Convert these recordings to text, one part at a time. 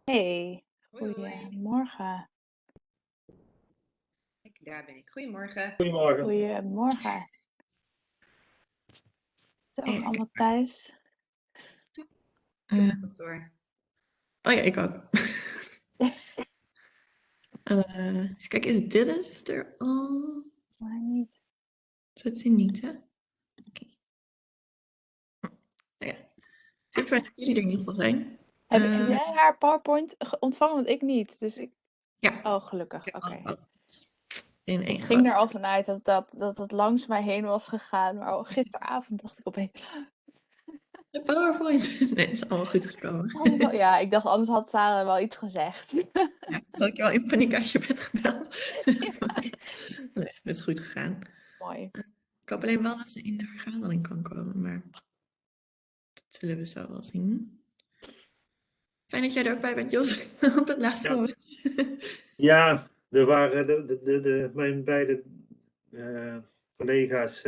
Hey, Hoi, hoi. goedemorgen. Kijk, daar ben ik. Goedemorgen. Goedemorgen. Goedemorgen. Zit ook allemaal thuis? Kantoor. Oh ja, ik ook. Kijk, is Tijdens er al? Maar niet. Zit ze niet, hè? Oké. Nou ja, super fijn dat jullie er in ieder geval zijn. Heb jij haar PowerPoint ontvangen? Want ik niet. Dus ik... Ja. Oh, gelukkig. Ja, Oké. in één Ik ging er groot. al vanuit dat het langs mij heen was gegaan. Maar gisteravond dacht ik opeens... De PowerPoint. Nee, het is allemaal goed gekomen. Ja, ik dacht anders had Sara wel iets gezegd. Ja, zal ik je wel in paniek uit je bed gebeld. Ja. Nee, het is goed gegaan. Mooi. Ik hoop alleen wel dat ze in de vergadering kan komen, maar dat zullen we zo wel zien. Fijn dat jij er ook bij bent, Jos, op het laatste Ja. moment. Ja, er waren mijn beide collega's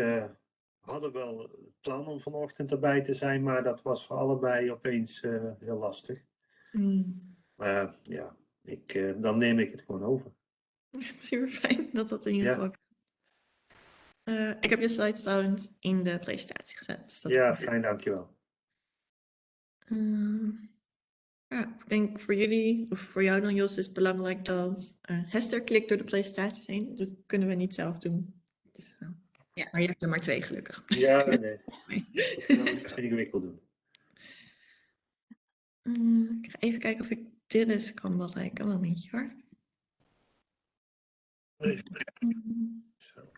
hadden wel het plan om vanochtend erbij te zijn, maar dat was voor allebei opeens heel lastig. Maar ja, dan neem ik het gewoon over. Super fijn dat dat in ieder geval. Ik heb je slides trouwens in de presentatie gezet. Dus dat Ja, fijn, dankjewel. Ja, ik denk voor jullie, of voor jou dan Jos, is het belangrijk dat Hester klikt door de presentaties heen. Dat kunnen we niet zelf doen. Dus, Ja. Maar je hebt er maar 2 gelukkig. Ja, nee. Ik wil niks ingewikkeld doen. Ik ga even kijken of ik Dillis kan bereiken. Een momentje hoor. Zo.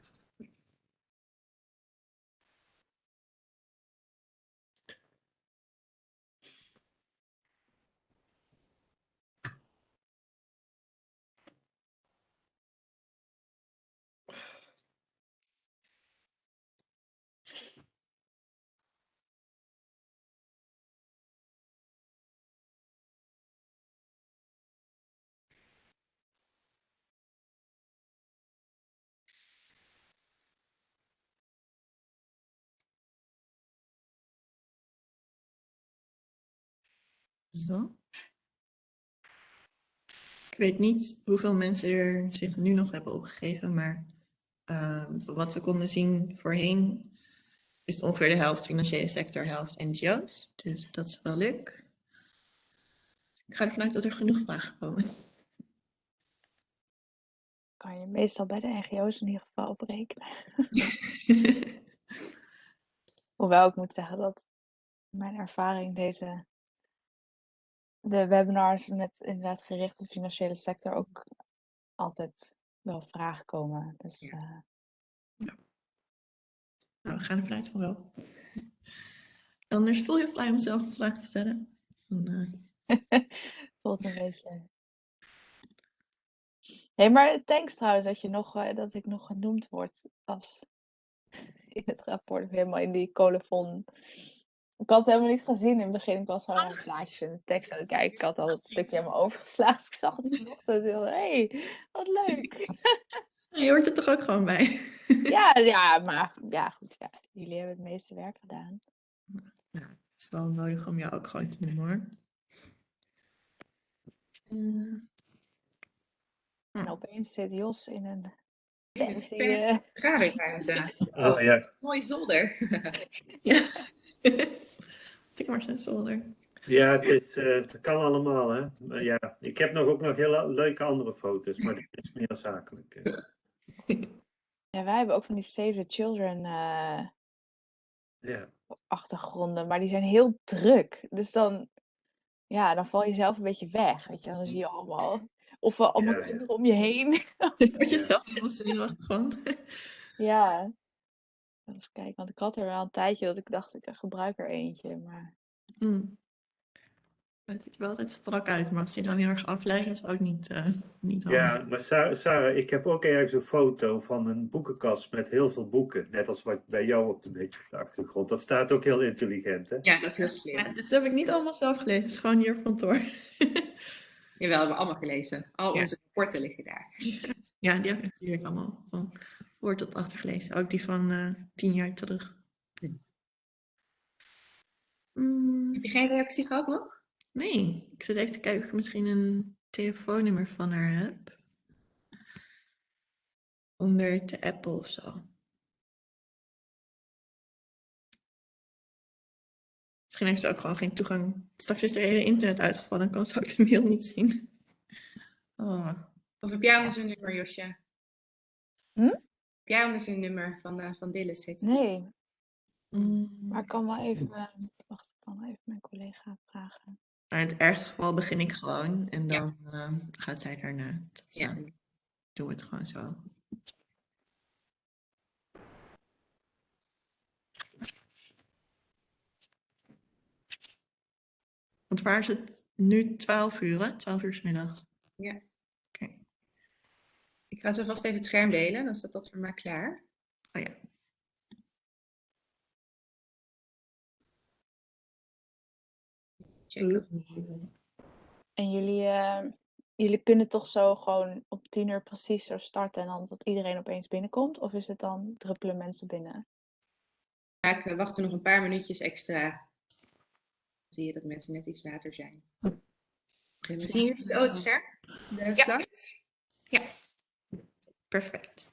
Zo. Ik weet niet hoeveel mensen er zich nu nog hebben opgegeven, maar van wat we konden zien voorheen is het ongeveer de helft financiële sector, helft NGO's. Dus dat is wel leuk. Ik ga ervan uit dat er genoeg vragen komen. Kan je meestal bij de NGO's in ieder geval op rekenen. Hoewel ik moet zeggen dat mijn ervaring de webinars met inderdaad gericht op de financiële sector ook altijd wel vragen komen. Dus Ja. Nou, we gaan ervan uit van wel. Anders voel je vrij om zelf een vraag te stellen. voelt een beetje. Nee, maar thanks trouwens dat ik nog genoemd word als in het rapport helemaal in die colofon. Ik had het helemaal niet gezien in het begin. Ik was gewoon naar plaatjes in de tekst aan het kijken. Ik had al het stukje helemaal overgeslagen. Dus ik zag het vanochtend heel. Hey, wat leuk. Je hoort er toch ook gewoon bij? Ja, maar ja, goed. Ja. Jullie hebben het meeste werk gedaan. Ja, het is wel nodig om jou ook gewoon te noemen hoor. En opeens zit Jos in een Fancy vergaderruimte. Oh ja. Mooie zolder. Ja. Tik maar zijn zolder. Ja, het kan allemaal, hè. Maar ja, ik heb ook nog hele leuke andere foto's, maar dit is meer zakelijk. Ja, wij hebben ook van die Save the Children Ja. achtergronden, maar die zijn heel druk. Dus dan val je zelf een beetje weg. Weet je, dan zie je allemaal. Of wel allemaal kinderen om je heen. Word je zelf helemaal zenuwachtig van. Ja. Eens kijken, want ik had er wel een tijdje dat ik dacht, ik gebruik er eentje. Maar Het ziet er wel altijd strak uit, maar als je dan heel erg afleidt, is ook niet handig. Ja, maar Sarah, ik heb ook ergens een foto van een boekenkast met heel veel boeken. Net als wat bij jou op de achtergrond. Dat staat ook heel intelligent, hè? Ja, dat is heel slim. Ja, dit heb ik niet allemaal zelf gelezen, het is gewoon hier op kantoor. Jawel, hebben we allemaal gelezen. Al onze rapporten liggen daar. Ja, die heb ik natuurlijk allemaal van voor tot achter gelezen. Ook die van 10 jaar terug. Heb je geen reactie gehad nog? Nee, ik zit even te kijken of ik misschien een telefoonnummer van haar heb. Onder de Apple of zo. Misschien heeft ze ook gewoon geen toegang. Straks is er hele internet uitgevallen en kan ze ook de mail niet zien. Oh. Of heb jij anders een nummer, Josje? Hm? Heb jij anders een nummer van Dillis? Heet het? Nee, Mm. maar ik kan wel even... wacht, ik kan wel even mijn collega vragen. Maar in het ergste geval begin ik gewoon en Ja. dan gaat zij daarna. Ja. Doen we het gewoon zo. Want waar is het nu 12 uur, hè? 12 uur 's middags. Ja. Oké. Ik ga zo vast even het scherm delen, dan staat dat voor mij klaar. Oh ja. Checken. En jullie kunnen toch zo gewoon op 10 uur precies zo starten en dan dat iedereen opeens binnenkomt? Of is het dan druppelen mensen binnen? Ja, ik wacht er nog een paar minuutjes extra. Dan zie je dat mensen net iets later zijn. Zien jullie zo het scherm? De slides? Ja. Perfect.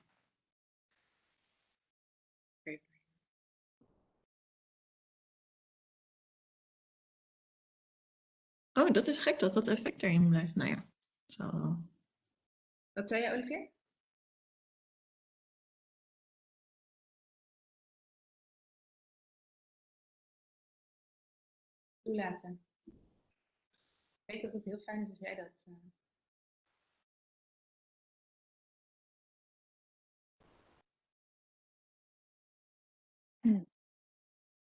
Oh, dat is gek dat dat effect erin blijft. Nou ja. Zo. Wat zei je, Olivier? Toelaten. Ik weet dat het heel fijn is als jij dat...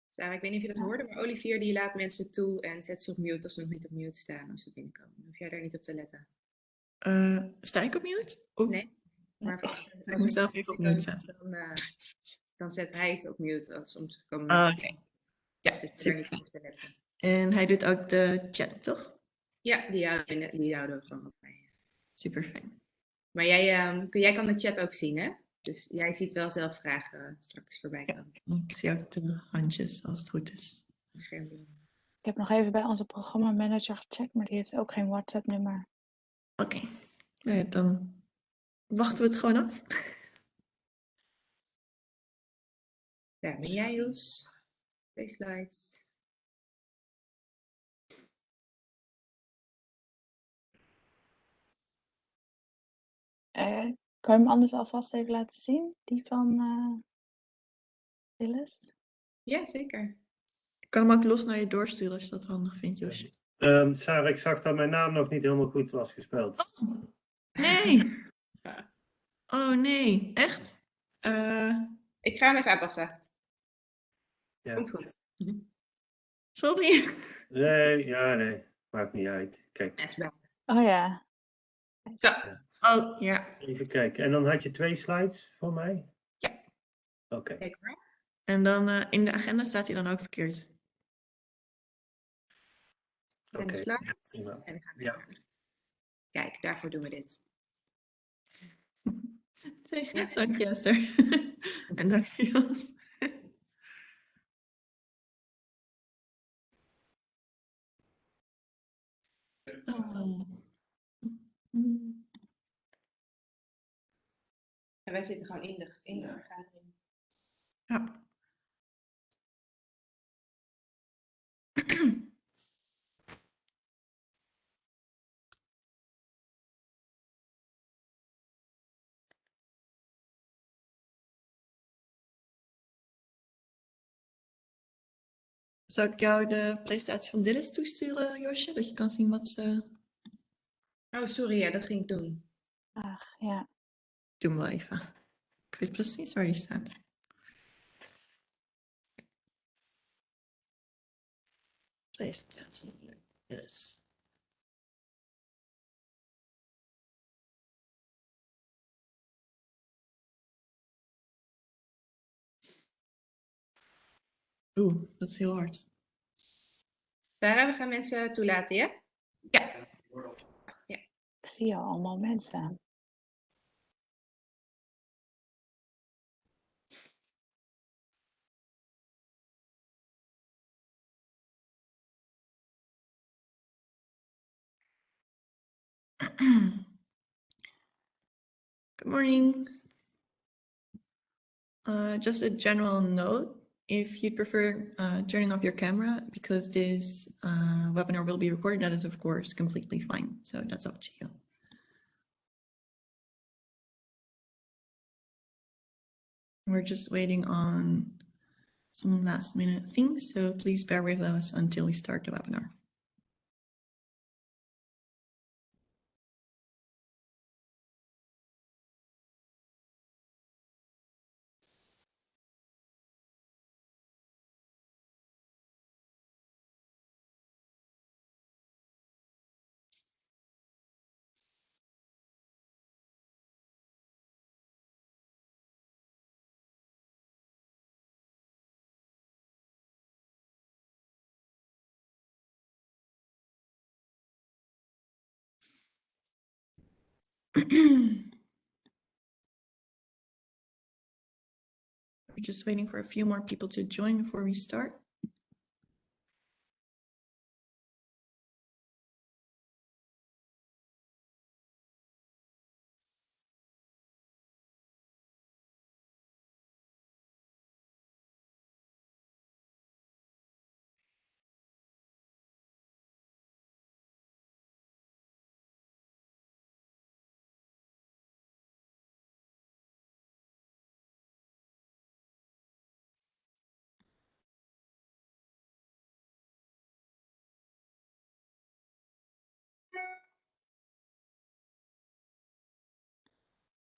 Sarah, ik weet niet of je dat hoorde, maar Olivier die laat mensen toe en zet ze op mute als ze nog niet op mute staan als ze binnenkomen. Dan hoef jij daar niet op te letten. Sta ik op mute? Of- Nee, maar als Ik er moet zelf mensen even op binnenkomen, mute zetten. dan zet hij ze op mute als om te komen Ah, mensen. oké. Ja, Dus daar super. niet op te letten. En hij doet ook de chat, toch? Ja, die houden we gewoon op bij. Super fijn. Maar jij kan de chat ook zien, hè? Dus jij ziet wel zelf vragen straks voorbij komen. Ik zie ook de handjes als het goed is. Ik heb nog even bij onze programmamanager gecheckt, maar die heeft ook geen WhatsApp-nummer. Oké. Nou ja, dan wachten we het gewoon af. Daar ben jij, Jos. 2 slides. Kan je hem anders alvast even laten zien? Die van Dillis? Ja, zeker. Ik kan hem ook los naar je doorsturen als je dat handig vindt, Josje. Sarah, ik zag dat mijn naam nog niet helemaal goed was gespeld. Nee! Oh nee, echt? Ik ga hem even aanpassen. Ja. Komt goed. Sorry. Nee, maakt niet uit. Kijk, Oh ja. Zo. Oh ja. even kijken. En dan had je 2 slides voor mij? Ja. Oké. Kijk maar. En dan in de agenda staat hij dan ook verkeerd. En de Oké. slides. Prima. En dan gaan we Ja. verder. Kijk, daarvoor doen we dit. Ja. Dank je, Esther. En dank je, Jos. Oh. En wij zitten gewoon in de vergadering. Ja. Zal ik jou de presentatie van Dillis toesturen, Josje? Dat je kan zien wat ze... Oh, sorry, ja, dat ging ik doen. Ach, ja. Doe maar even. Ik weet precies waar die staat. Presentatie. Yes. Oeh, dat is heel hard. Sarah, we gaan mensen toelaten, ja? Ja. Ik zie al allemaal mensen. Good morning. Just a general note, if you'd prefer turning off your camera because this webinar will be recorded, that is of course completely fine. So that's up to you. We're just waiting on some last minute things, so please bear with us until we start the webinar. We're just waiting for a few more people to join before we start.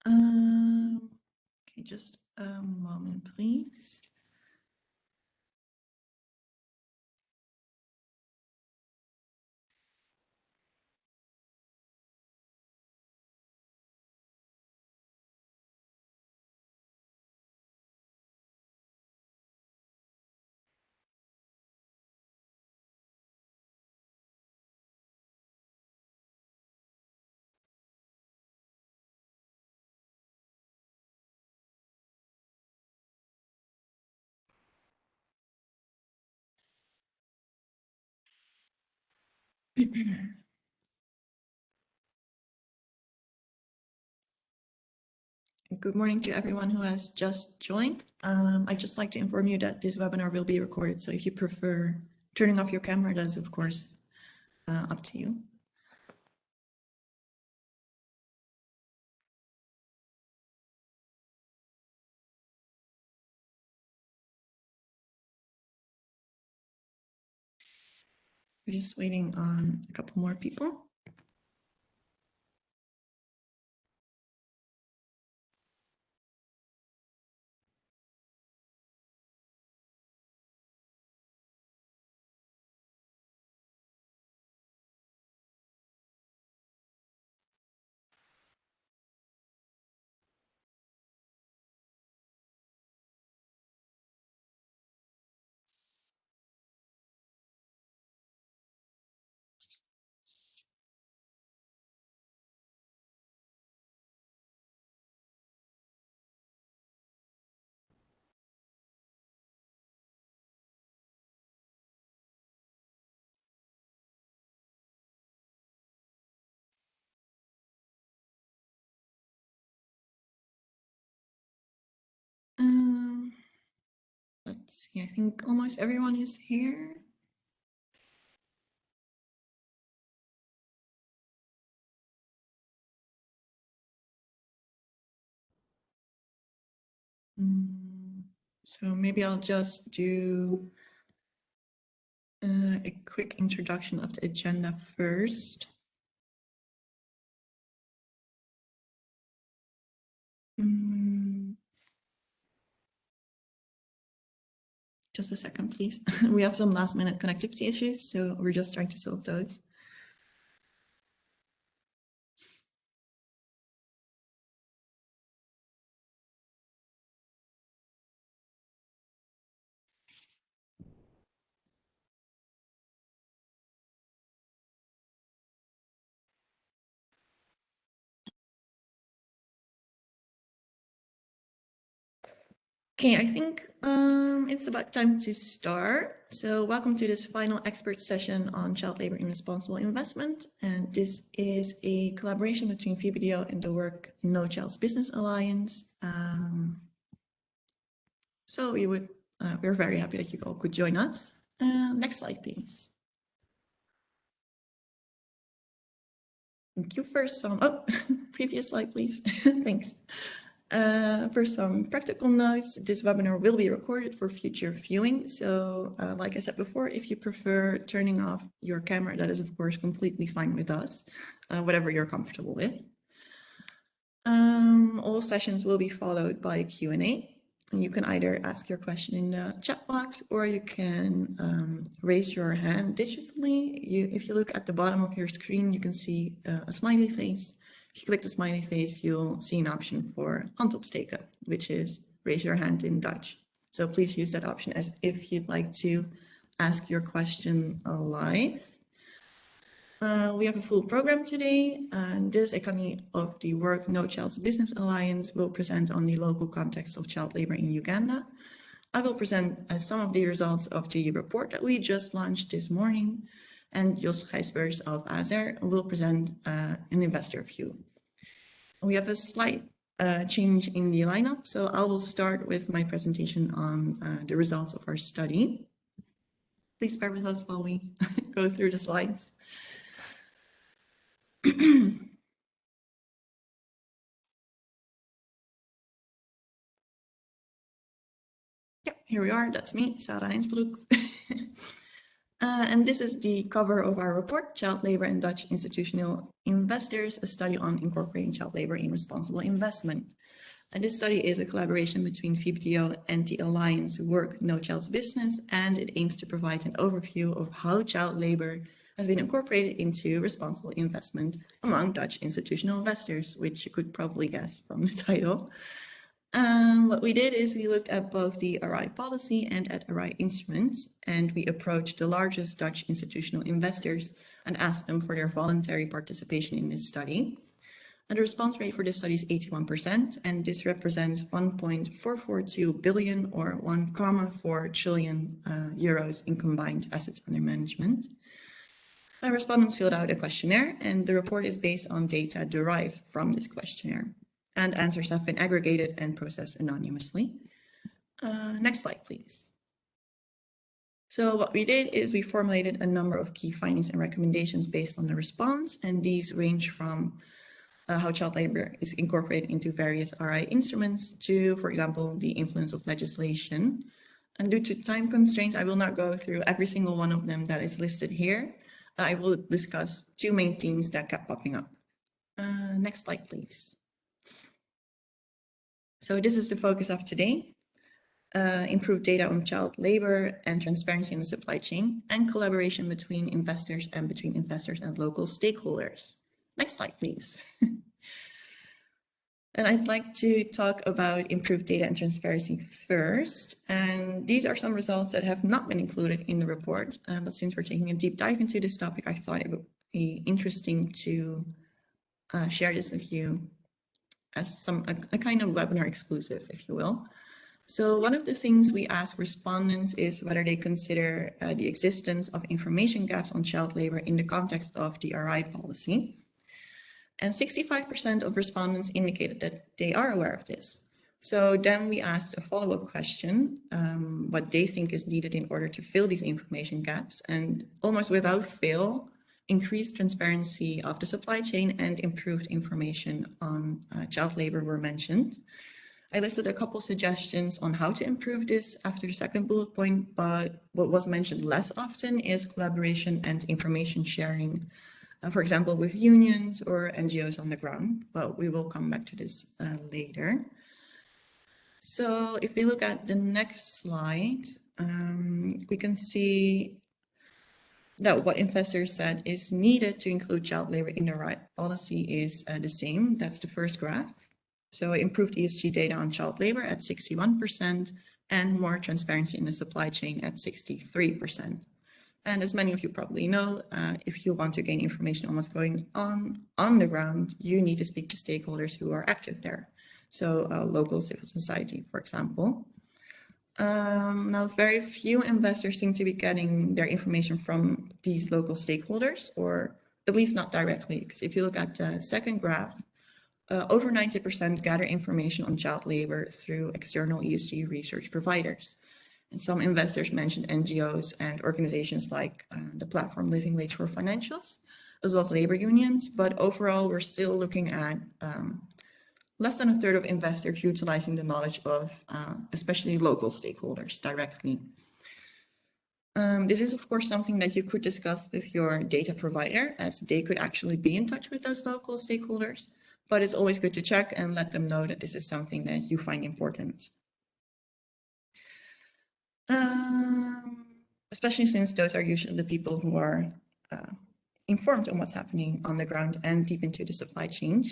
Okay, just a moment, please. Good morning to everyone who has just joined. I'd just like to inform you that this webinar will be recorded, so if you prefer turning off your camera, that is of course up to you. We're just waiting on a couple more people. Let's see, I think almost everyone is here. So maybe I'll just do a quick introduction of the agenda first. Just a second, please. We have some last minute connectivity issues, so we're just trying to solve those. Okay, I think it's about time to start. So welcome to this final expert session on child labor in responsible investment. And this is a collaboration between VBDO and the Work No Child's Business Alliance. So we're very happy that you all could join us. Next slide, please. Thank you. First, previous slide, please. Thanks. First, some practical notes. This webinar will be recorded for future viewing. So like I said before, if you prefer turning off your camera, that is of course completely fine with us, whatever you're comfortable with. All sessions will be followed by a Q&A. You can either ask your question in the chat box or you can raise your hand digitally. If you look at the bottom of your screen, you can see a smiley face. If you click the smiley face, you'll see an option for hand opsteken, which is raise your hand in Dutch. So please use that option as if you'd like to ask your question live. We have a full program today, and this Ekany of the Work No Child's Business Alliance will present on the local context of child labor in Uganda. I will present some of the results of the report that we just launched this morning, and Josje Beukema of AZER will present an investor view. We have a slight change in the lineup, so I will start with my presentation on the results of our study. Please bear with us while we go through the slides. Yeah, here we are. That's me, Sara Heinsbroek. And this is the cover of our report, Child Labor and Dutch Institutional Investors, a study on incorporating child labor in responsible investment. And this study is a collaboration between VBDO and the Alliance Work No Child's Business, and it aims to provide an overview of how child labor has been incorporated into responsible investment among Dutch institutional investors, which you could probably guess from the title. What we did is we looked at both the RI policy and at RI instruments, and we approached the largest Dutch institutional investors and asked them for their voluntary participation in this study. And the response rate for this study is 81%, and this represents 1.442 billion or 1.4 trillion euros in combined assets under management. My respondents filled out a questionnaire, and the report is based on data derived from this questionnaire. And answers have been aggregated and processed anonymously. Next slide, please. So what we did is we formulated a number of key findings and recommendations based on the response, and these range from how child labor is incorporated into various RI instruments to, for example, the influence of legislation. And due to time constraints, I will not go through every single one of them that is listed here. I will discuss two main themes that kept popping up. Next slide, please. So this is the focus of today. Improved data on child labor and transparency in the supply chain and collaboration between investors and between investors and local stakeholders. Next slide, please. And I'd like to talk about improved data and transparency first. And these are some results that have not been included in the report. But since we're taking a deep dive into this topic, I thought it would be interesting to share this with you as a kind of webinar exclusive, if you will. So one of the things we ask respondents is whether they consider the existence of information gaps on child labor in the context of the RI policy. And 65% of respondents indicated that they are aware of this. So then we asked a follow-up question, what they think is needed in order to fill these information gaps, and almost without fail, increased transparency of the supply chain and improved information on child labor were mentioned. I listed a couple suggestions on how to improve this after the second bullet point, but what was mentioned less often is collaboration and information sharing, for example, with unions or NGOs on the ground, but we will come back to this later. So if we look at the next slide, we can see that what investors said is needed to include child labor in the RI policy is the same. That's the first graph. So improved ESG data on child labor at 61% and more transparency in the supply chain at 63%. And as many of you probably know, if you want to gain information on what's going on the ground, you need to speak to stakeholders who are active there. So local civil society, for example. Now, very few investors seem to be getting their information from these local stakeholders, or at least not directly, because if you look at the second graph, over 90% gather information on child labor through external ESG research providers. And some investors mentioned NGOs and organizations like the platform Living Wage for Financials, as well as labor unions. But overall, we're still looking at less than a third of investors utilizing the knowledge of especially local stakeholders directly. This is, of course, something that you could discuss with your data provider, as they could actually be in touch with those local stakeholders. But it's always good to check and let them know that this is something that you find important. Especially since those are usually the people who are informed on what's happening on the ground and deep into the supply chain.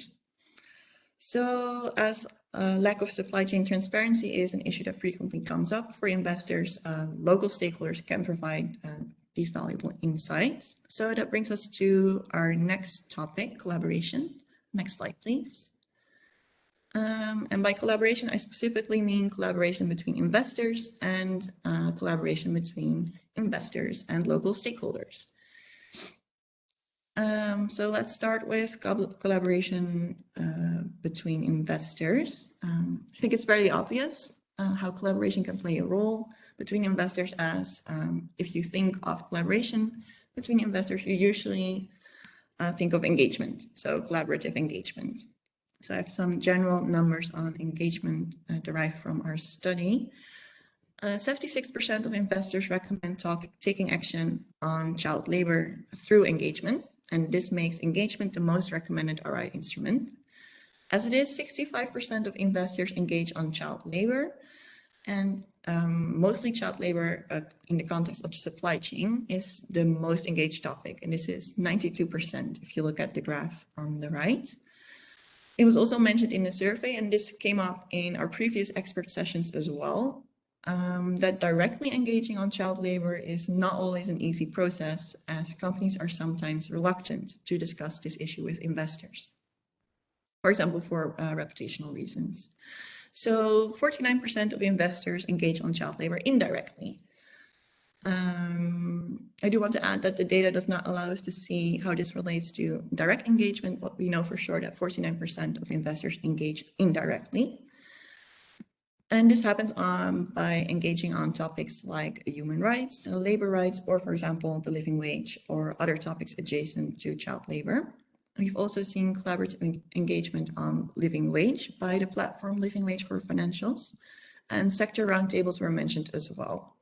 So as lack of supply chain transparency is an issue that frequently comes up for investors, local stakeholders can provide these valuable insights. So that brings us to our next topic, collaboration. Next slide, please. And by collaboration, I specifically mean collaboration between investors and collaboration between investors and local stakeholders. So let's start with collaboration between investors. I think it's very obvious how collaboration can play a role between investors, as if you think of collaboration between investors, you usually think of engagement, so collaborative engagement. So I have some general numbers on engagement derived from our study. 76% of investors recommend taking action on child labor through engagement, and this makes engagement the most recommended RI instrument. As it is, 65% of investors engage on child labor, and mostly child labor in the context of the supply chain is the most engaged topic, and this is 92% if you look at the graph on the right. It was also mentioned in the survey, and this came up in our previous expert sessions as well, that directly engaging on child labor is not always an easy process, as companies are sometimes reluctant to discuss this issue with investors, for example, for reputational reasons. So 49% of investors engage on child labor indirectly. I do want to add that the data does not allow us to see how this relates to direct engagement, but we know for sure that 49% of investors engage indirectly. And this happens by engaging on topics like human rights, labor rights, or for example, the living wage, or other topics adjacent to child labor. We've also seen collaborative engagement on living wage by the platform Living Wage for Financials, and sector roundtables were mentioned as well.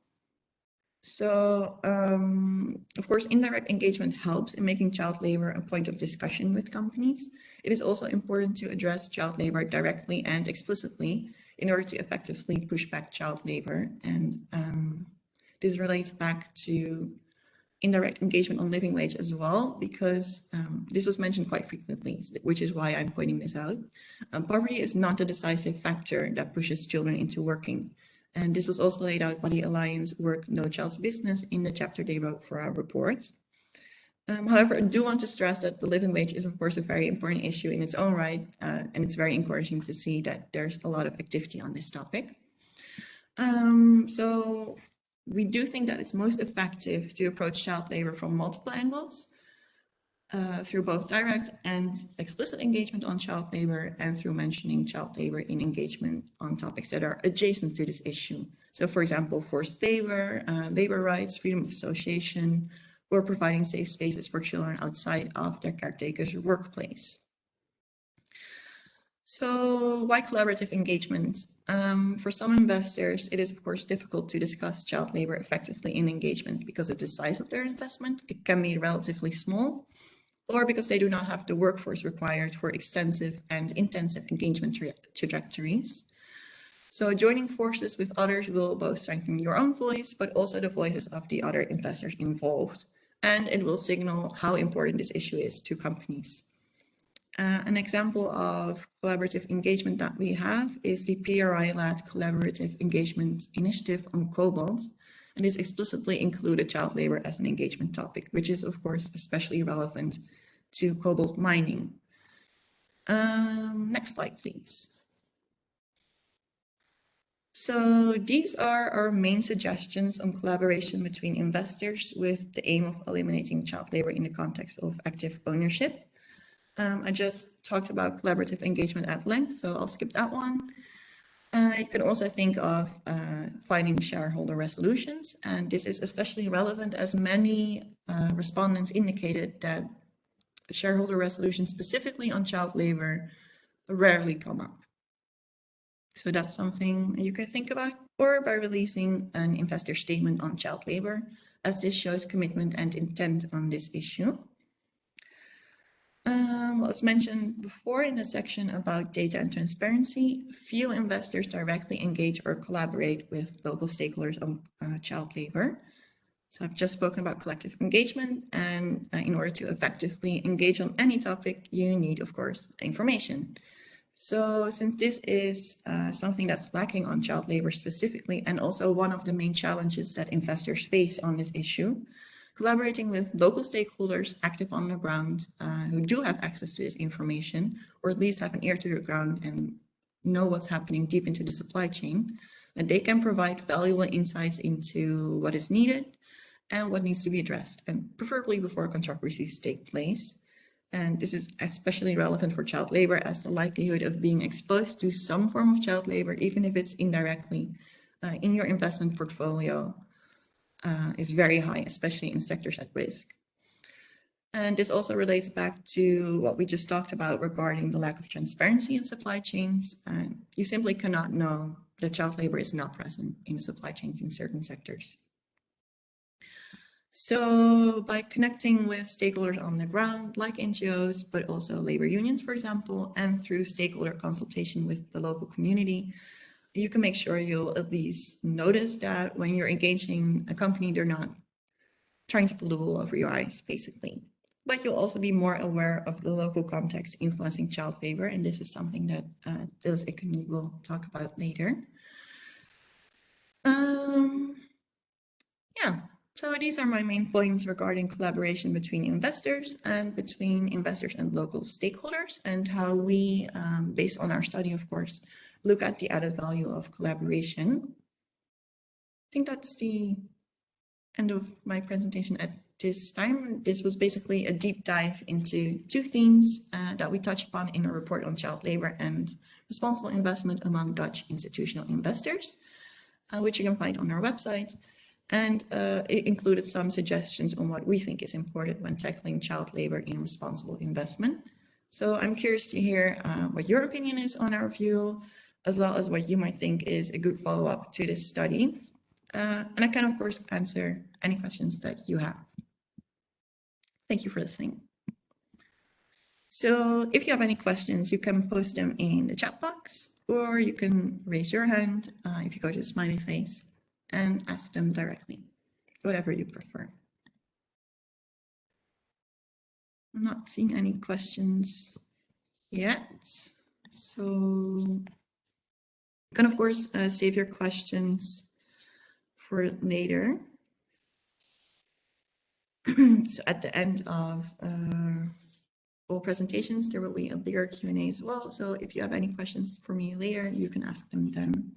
So, of course, indirect engagement helps in making child labor a point of discussion with companies. It is also important to address child labor directly and explicitly in order to effectively push back child labor. And this relates back to indirect engagement on living wage as well, because this was mentioned quite frequently, which is why I'm pointing this out. Poverty is not a decisive factor that pushes children into working. And this was also laid out by the Alliance Work No Child's Business in the chapter they wrote for our report. However, I do want to stress that the living wage is, of course, a very important issue in its own right, and it's very encouraging to see that there's a lot of activity on this topic. So we do think that it's most effective to approach child labor from multiple angles, through both direct and explicit engagement on child labor, and through mentioning child labor in engagement on topics that are adjacent to this issue. So, for example, forced labor, labor rights, freedom of association, or providing safe spaces for children outside of their caretaker's workplace. So why collaborative engagement? For some investors, it is of course difficult to discuss child labor effectively in engagement because of the size of their investment. It can be relatively small, or because they do not have the workforce required for extensive and intensive engagement trajectories. So joining forces with others will both strengthen your own voice, but also the voices of the other investors involved. And it will signal how important this issue is to companies. An example of collaborative engagement that we have is the PRI-led Collaborative Engagement Initiative on Cobalt. And this explicitly included child labor as an engagement topic, which is of course especially relevant to cobalt mining. Next slide, please. So these are our main suggestions on collaboration between investors with the aim of eliminating child labor in the context of active ownership. I just talked about collaborative engagement at length, so I'll skip that one. You can also think of finding shareholder resolutions, and this is especially relevant as many respondents indicated that shareholder resolutions specifically on child labor rarely come up. So that's something you can think about, or by releasing an investor statement on child labor, as this shows commitment and intent on this issue. As mentioned before in the section about data and transparency, few investors directly engage or collaborate with local stakeholders on child labor. So I've just spoken about collective engagement, and in order to effectively engage on any topic, you need, of course, information. So since this is something that's lacking on child labor specifically, and also one of the main challenges that investors face on this issue, collaborating with local stakeholders active on the ground who do have access to this information, or at least have an ear to the ground and know what's happening deep into the supply chain, and they can provide valuable insights into what is needed and what needs to be addressed, and preferably before controversies take place. And this is especially relevant for child labor, as the likelihood of being exposed to some form of child labor, even if it's indirectly in your investment portfolio, is very high, especially in sectors at risk. And this also relates back to what we just talked about regarding the lack of transparency in supply chains. You simply cannot know that child labor is not present in the supply chains in certain sectors. So by connecting with stakeholders on the ground, like NGOs, but also labor unions, for example, and through stakeholder consultation with the local community, you can make sure you'll at least notice that when you're engaging a company, they're not trying to pull the wool over your eyes, basically. But you'll also be more aware of the local context influencing child labor, and this is something that Dillis Ekany will talk about later. Yeah, so these are my main points regarding collaboration between investors and local stakeholders, and how we, based on our study, of course, look at the added value of collaboration. I think that's the end of my presentation at this time. This was basically a deep dive into two themes that we touched upon in a report on child labor and responsible investment among Dutch institutional investors, which you can find on our website. And it included some suggestions on what we think is important when tackling child labor in responsible investment. So I'm curious to hear what your opinion is on our view, as well as what you might think is a good follow-up to this study. And I can, of course, answer any questions that you have. Thank you for listening. So if you have any questions, you can post them in the chat box, or you can raise your hand if you go to the smiley face and ask them directly, whatever you prefer. I'm not seeing any questions yet. So you can, of course, save your questions for later. So at the end of all presentations, there will be a bigger Q&A as well. So if you have any questions for me later, you can ask them then.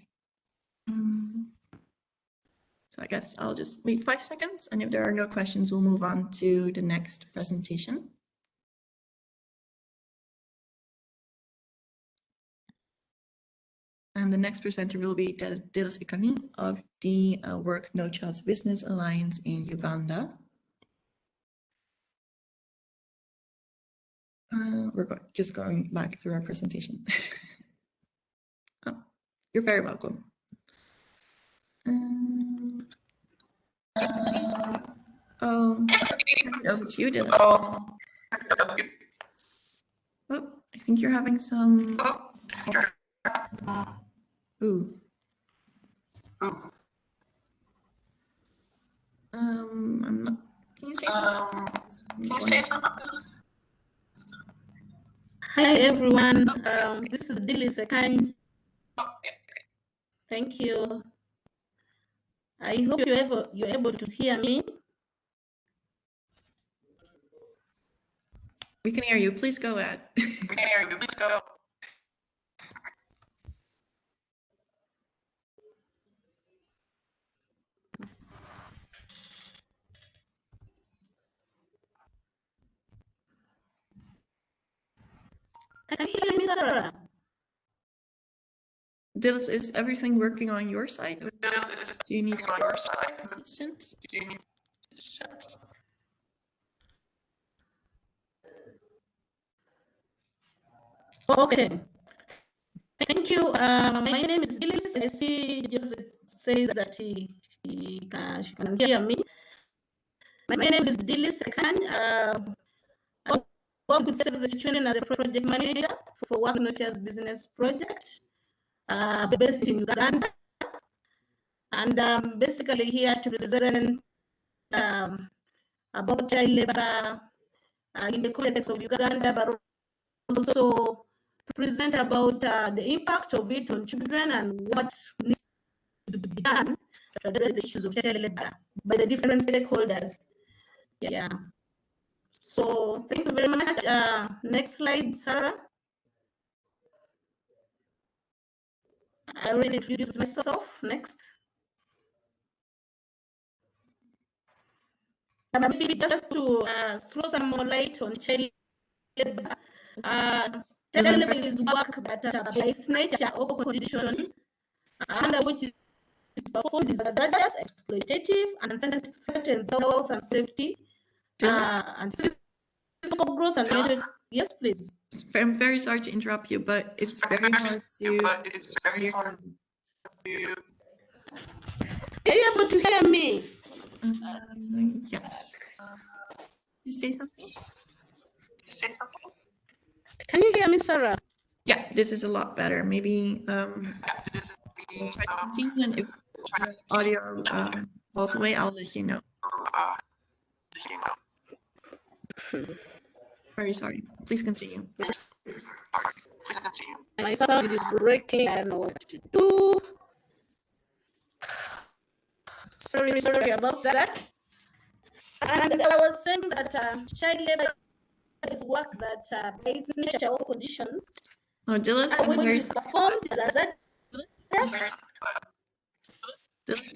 So I guess I'll just wait 5 seconds, and if there are no questions, we'll move on to the next presentation. And the next presenter will be Dillis Ekany of the Work No Child's Business Alliance in Uganda. We're just going back through our presentation. Oh, you're very welcome. I'll hand it over to you, Dillis. Oh, I think you're having some. Ooh. I'm not. Can you say something? Hi everyone. This is Dillis Ekany. Thank you. I hope you're able to hear me. We can hear you. Please go ahead. Can you hear me, Sara? Dillis, is everything working on your side? Or do you need assistance? Okay. Thank you. My name is Dillis. I see Joseph says that she can hear me. My name is Dillis Ekany. I work with Save the Children as a project manager for Work Not As Business project based in Uganda. And I'm basically here to present about child labor in the context of Uganda, but also present about the impact of it on children and what needs to be done to address the issues of child labor by the different stakeholders. Yeah. So thank you very much. Next slide, Sarah. I already introduced myself. Next. Maybe just to throw some more light on child labor. Child labor is work that by its nature or condition under which is performed is hazardous, exploitative, and threatens health and safety and physical growth and mental. Yes, please. I'm very sorry to interrupt you, but it's very hard to. Are you able to hear me? Yes. You say something? Can you hear me, Sarah? Yeah, this is a lot better. Maybe we'll try to continue, and if the audio falls away, I'll let you know. Very sorry. Please continue. My sound is breaking. I don't know what to do. Sorry about that. And I was saying that child labor is work that by its nature or conditions. Oh, Dillis, I'm very performed as a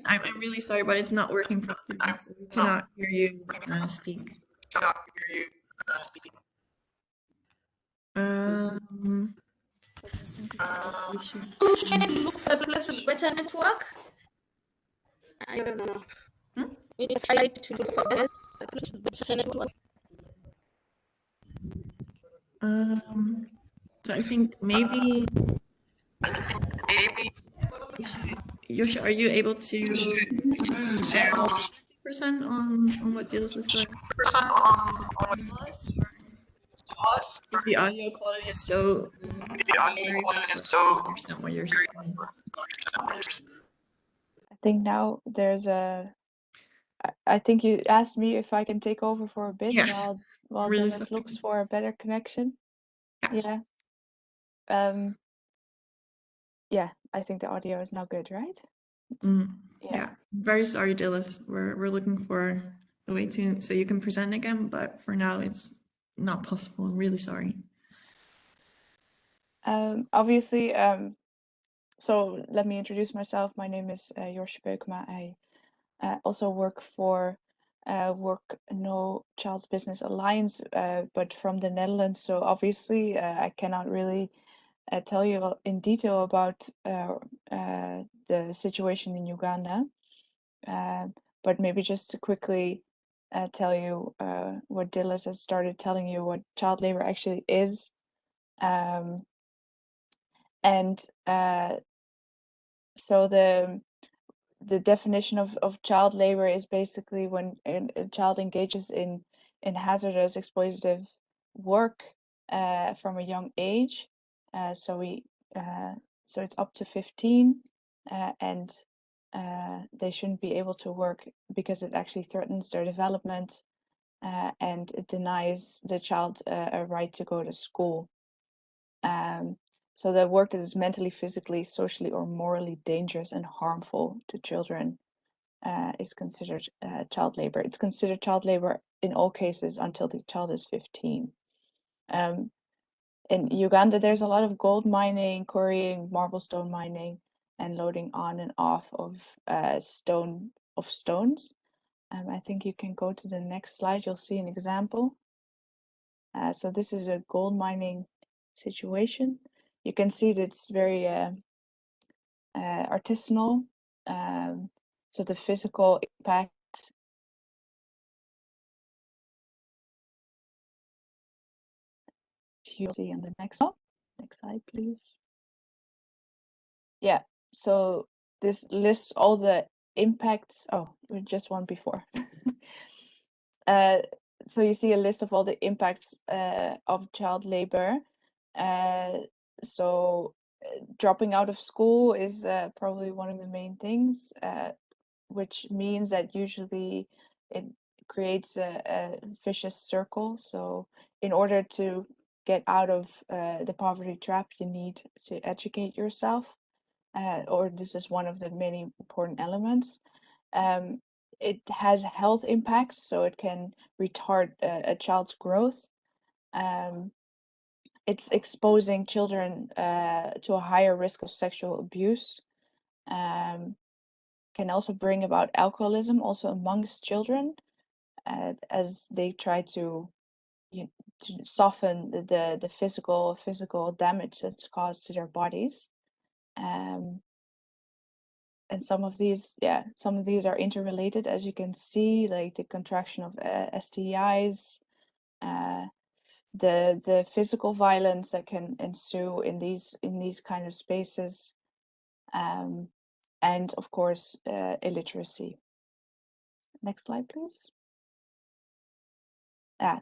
I'm really sorry, but it's not working properly, so we cannot hear you speak. We should look for a place with better network. I don't know. Maybe try to look for a place with better network. So I think maybe Josje, are you able to 50% on what Dillis was going to tell us? If the audio quality is so understand what you're saying. I think now there's a. I think you asked me if I can take over for a bit while Really Dillis looks for a better connection. Yeah. Yeah, I think the audio is now good, right? Yeah. Very sorry, Dillis. We're looking for a way to so you can present again, but for now it's not possible. I'm really sorry. Obviously, so let me introduce myself. My name is Josje Beukema. I also work for Work No Child's Business Alliance, but from the Netherlands. So obviously, I cannot really tell you in detail about the situation in Uganda. But maybe just to quickly tell you what Dillis has started telling you what child labor actually is. So the definition of child labor is basically when a child engages in hazardous exploitative work from a young age. So it's up to 15, and they shouldn't be able to work because it actually threatens their development, and it denies the child a right to go to school. So the work that is mentally, physically, socially, or morally dangerous and harmful to children is considered child labor. It's considered child labor in all cases until the child is 15. In Uganda, there's a lot of gold mining, quarrying, marble stone mining, and loading on and off of stones. I think you can go to the next slide. You'll see an example. So this is a gold mining situation. You can see that it's very artisanal. So the physical impact. You'll see on the next slide, please. Yeah, so this lists all the impacts. Oh, just one before. So you see a list of all the impacts of child labor. So dropping out of school is probably one of the main things, which means that usually it creates a vicious circle. So in order to get out of the poverty trap, you need to educate yourself, or this is one of the many important elements. It has health impacts, so it can retard a child's growth. It's exposing children to a higher risk of sexual abuse. Can also bring about alcoholism, also amongst children, as they try to soften the physical damage that's caused to their bodies. And some of these are interrelated, as you can see, like the contraction of STIs, the physical violence that can ensue in these kind of spaces, and of course illiteracy. Next slide, please.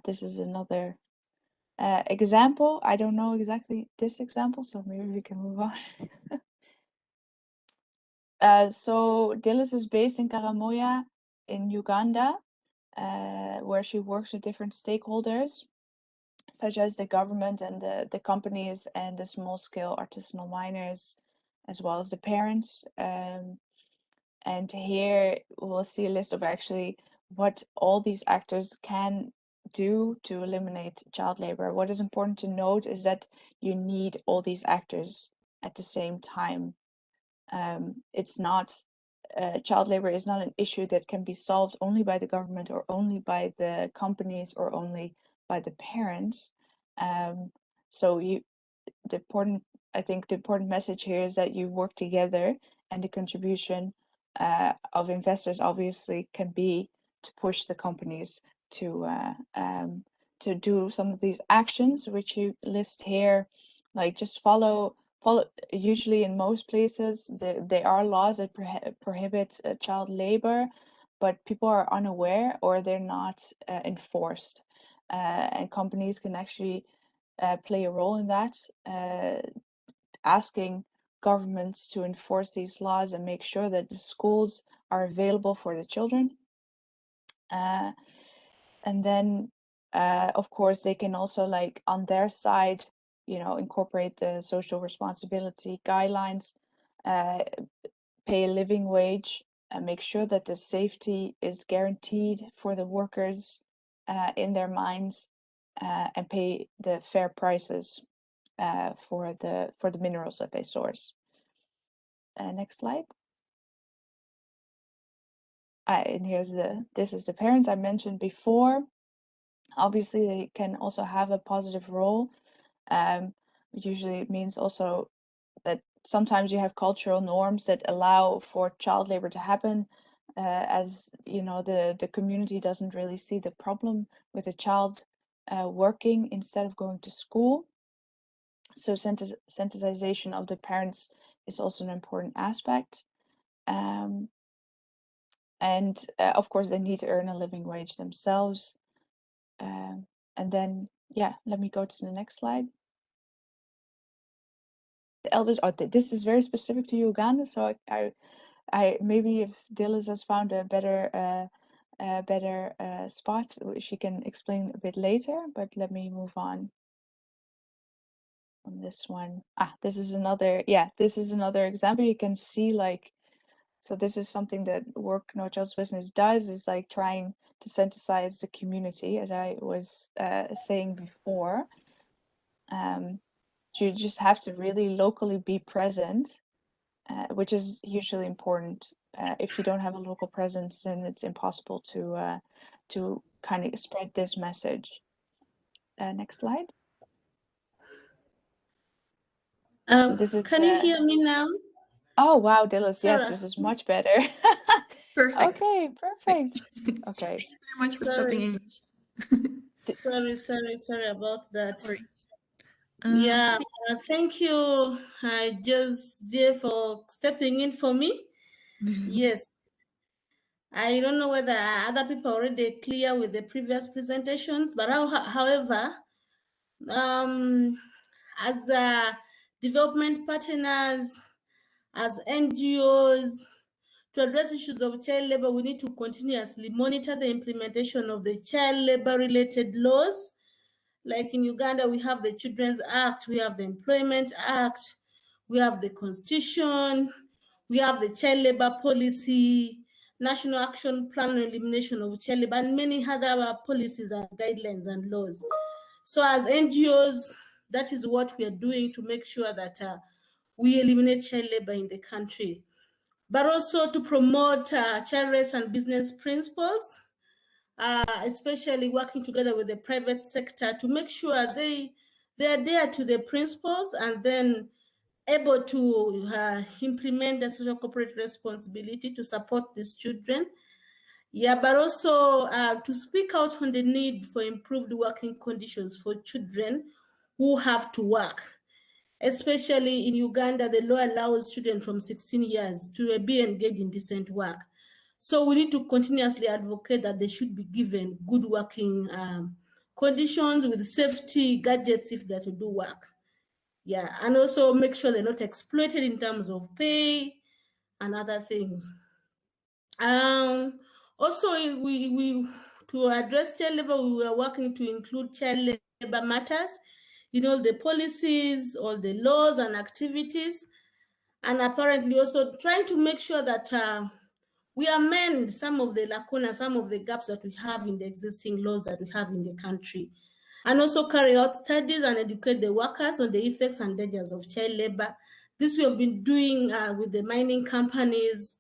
This is another example. I don't know exactly this example, so maybe we can move on. So Dillis is based in Karamoja in Uganda, where she works with different stakeholders, such as the government and the companies and the small-scale artisanal miners, as well as the parents. And here we'll see a list of actually what all these actors can do to eliminate child labor. What is important to note is that you need all these actors at the same time. It's not child labor is not an issue that can be solved only by the government or only by the companies or only by the parents. So the important message here is that you work together, and the contribution of investors obviously can be to push the companies to do some of these actions which you list here, like just follow. Usually in most places there are laws that prohibit child labor, but people are unaware or they're not enforced, and companies can actually play a role in that, asking governments to enforce these laws and make sure that the schools are available for the children. And then, of course, they can also, like, on their side, incorporate the social responsibility guidelines, pay a living wage, and make sure that the safety is guaranteed for the workers in their mines, and pay the fair prices for the minerals that they source. Next slide. And this is the parents I mentioned before. Obviously, they can also have a positive role. Usually, it means also that sometimes you have cultural norms that allow for child labor to happen, as the community doesn't really see the problem with a child working instead of going to school. So sensitization of the parents is also an important aspect. And of course, they need to earn a living wage themselves. And then, let me go to the next slide. The elders, this is very specific to Uganda, so I maybe if Dillis has found a better spot, she can explain a bit later, but let me move on this one. This is another example. You can see, like, so this is something that Work No Child's Business does, is like trying to synthesize the community, as I was saying before. You just have to really locally be present, which is usually important. If you don't have a local presence, then it's impossible to kind of spread this message. Next slide. This is, Can you hear me now? oh, wow, Dillis. Yes, Sarah. this is much better. Perfect. Okay, perfect. Okay. Thanks very much for Sorry. stopping in. Sorry about that. No worries. Yeah, thank you, just dear, for stepping in for me. Yes, I don't know whether other people are already clear with the previous presentations, but however, as development partners, as NGOs, to address issues of child labor, we need to continuously monitor the implementation of the child labor related laws. Like in Uganda, we have the Children's Act, we have the Employment Act, we have the Constitution, we have the Child Labor Policy, National Action Plan on Elimination of Child Labor, and many other policies and guidelines and laws. So as NGOs, that is what we are doing to make sure that we eliminate child labor in the country, but also to promote child rights and business principles, especially working together with the private sector to make sure they adhere to the principles and then able to implement the social corporate responsibility to support these children. Yeah, but also to speak out on the need for improved working conditions for children who have to work. Especially in Uganda, the law allows children from 16 years to be engaged in decent work. So we need to continuously advocate that they should be given good working conditions with safety gadgets if they're to do work. Yeah, and also make sure they're not exploited in terms of pay and other things. Also, we to address child labor, we are working to include child labor matters in all the policies, all the laws and activities, and apparently also trying to make sure that we amend some of the lacunas, some of the gaps that we have in the existing laws that we have in the country, and also carry out studies and educate the workers on the effects and dangers of child labor. This we have been doing with the mining companies,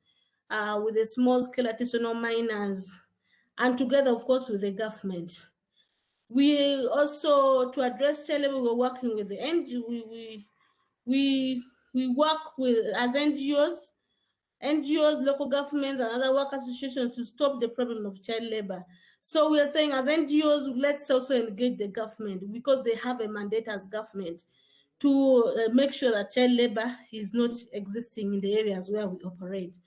with the small-scale artisanal miners, and together, of course, with the government. We also, to address child labor, we're working with the NGO. We work with, as NGOs, local governments, and other work associations to stop the problem of child labor. So we are saying as NGOs, let's also engage the government because they have a mandate as government to make sure that child labor is not existing in the areas where we operate.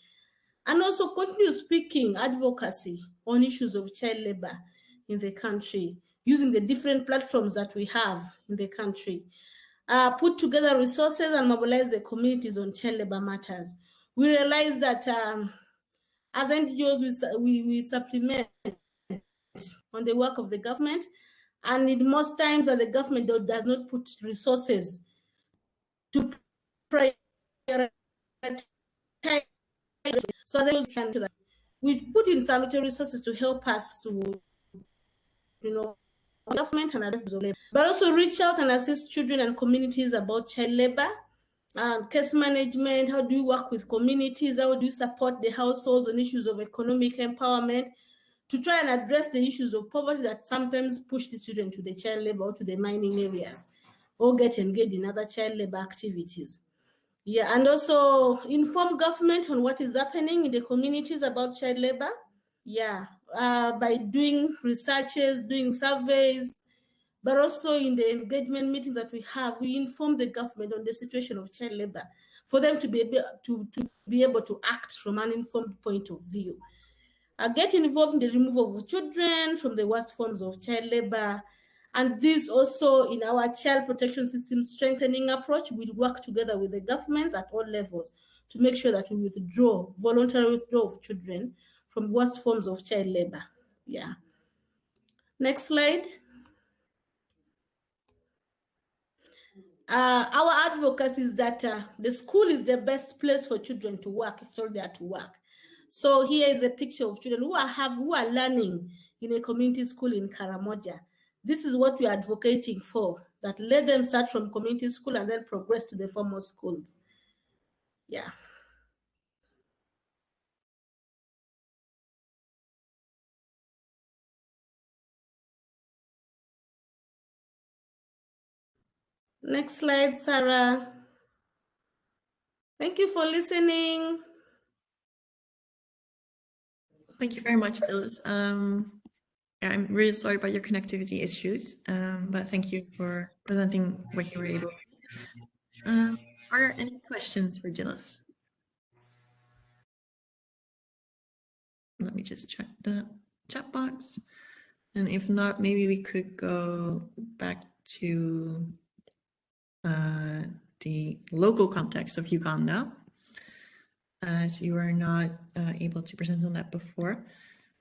And also continue speaking advocacy on issues of child labor in the country, using the different platforms that we have in the country. Put together resources and mobilize the communities on child labor matters. We realize that as NGOs, we supplement on the work of the government, and in most times that the government does not put resources to prioritize. So as NGOs, that we put in some resources to help us to, government and address labor, but also reach out and assist children and communities about child labor. Case management, how do you work with communities, how do you support the households on issues of economic empowerment, to try and address the issues of poverty that sometimes push the children to the child labor or to the mining areas, or get engaged in other child labor activities. Yeah, and also inform government on what is happening in the communities about child labor. Yeah, by doing researches, doing surveys, but also in the engagement meetings that we have, we inform the government on the situation of child labor for them to be able to act from an informed point of view. Get involved in the removal of children from the worst forms of child labor. And this also in our child protection system strengthening approach, we work together with the governments at all levels to make sure that we voluntary withdraw of children from worst forms of child labor. Yeah. Next slide. Our advocacy is that the school is the best place for children to work if they are to work. So here is a picture of children who are learning in a community school in Karamoja. This is what we are advocating for, that let them start from community school and then progress to the formal schools. Yeah. Next slide, Sarah. Thank you for listening. Thank you very much, Dillis. I'm really sorry about your connectivity issues, but thank you for presenting what you were able to. Are there any questions for Dillis? Let me just check the chat box. And if not, maybe we could go back to the local context of Uganda, as you were not able to present on that before.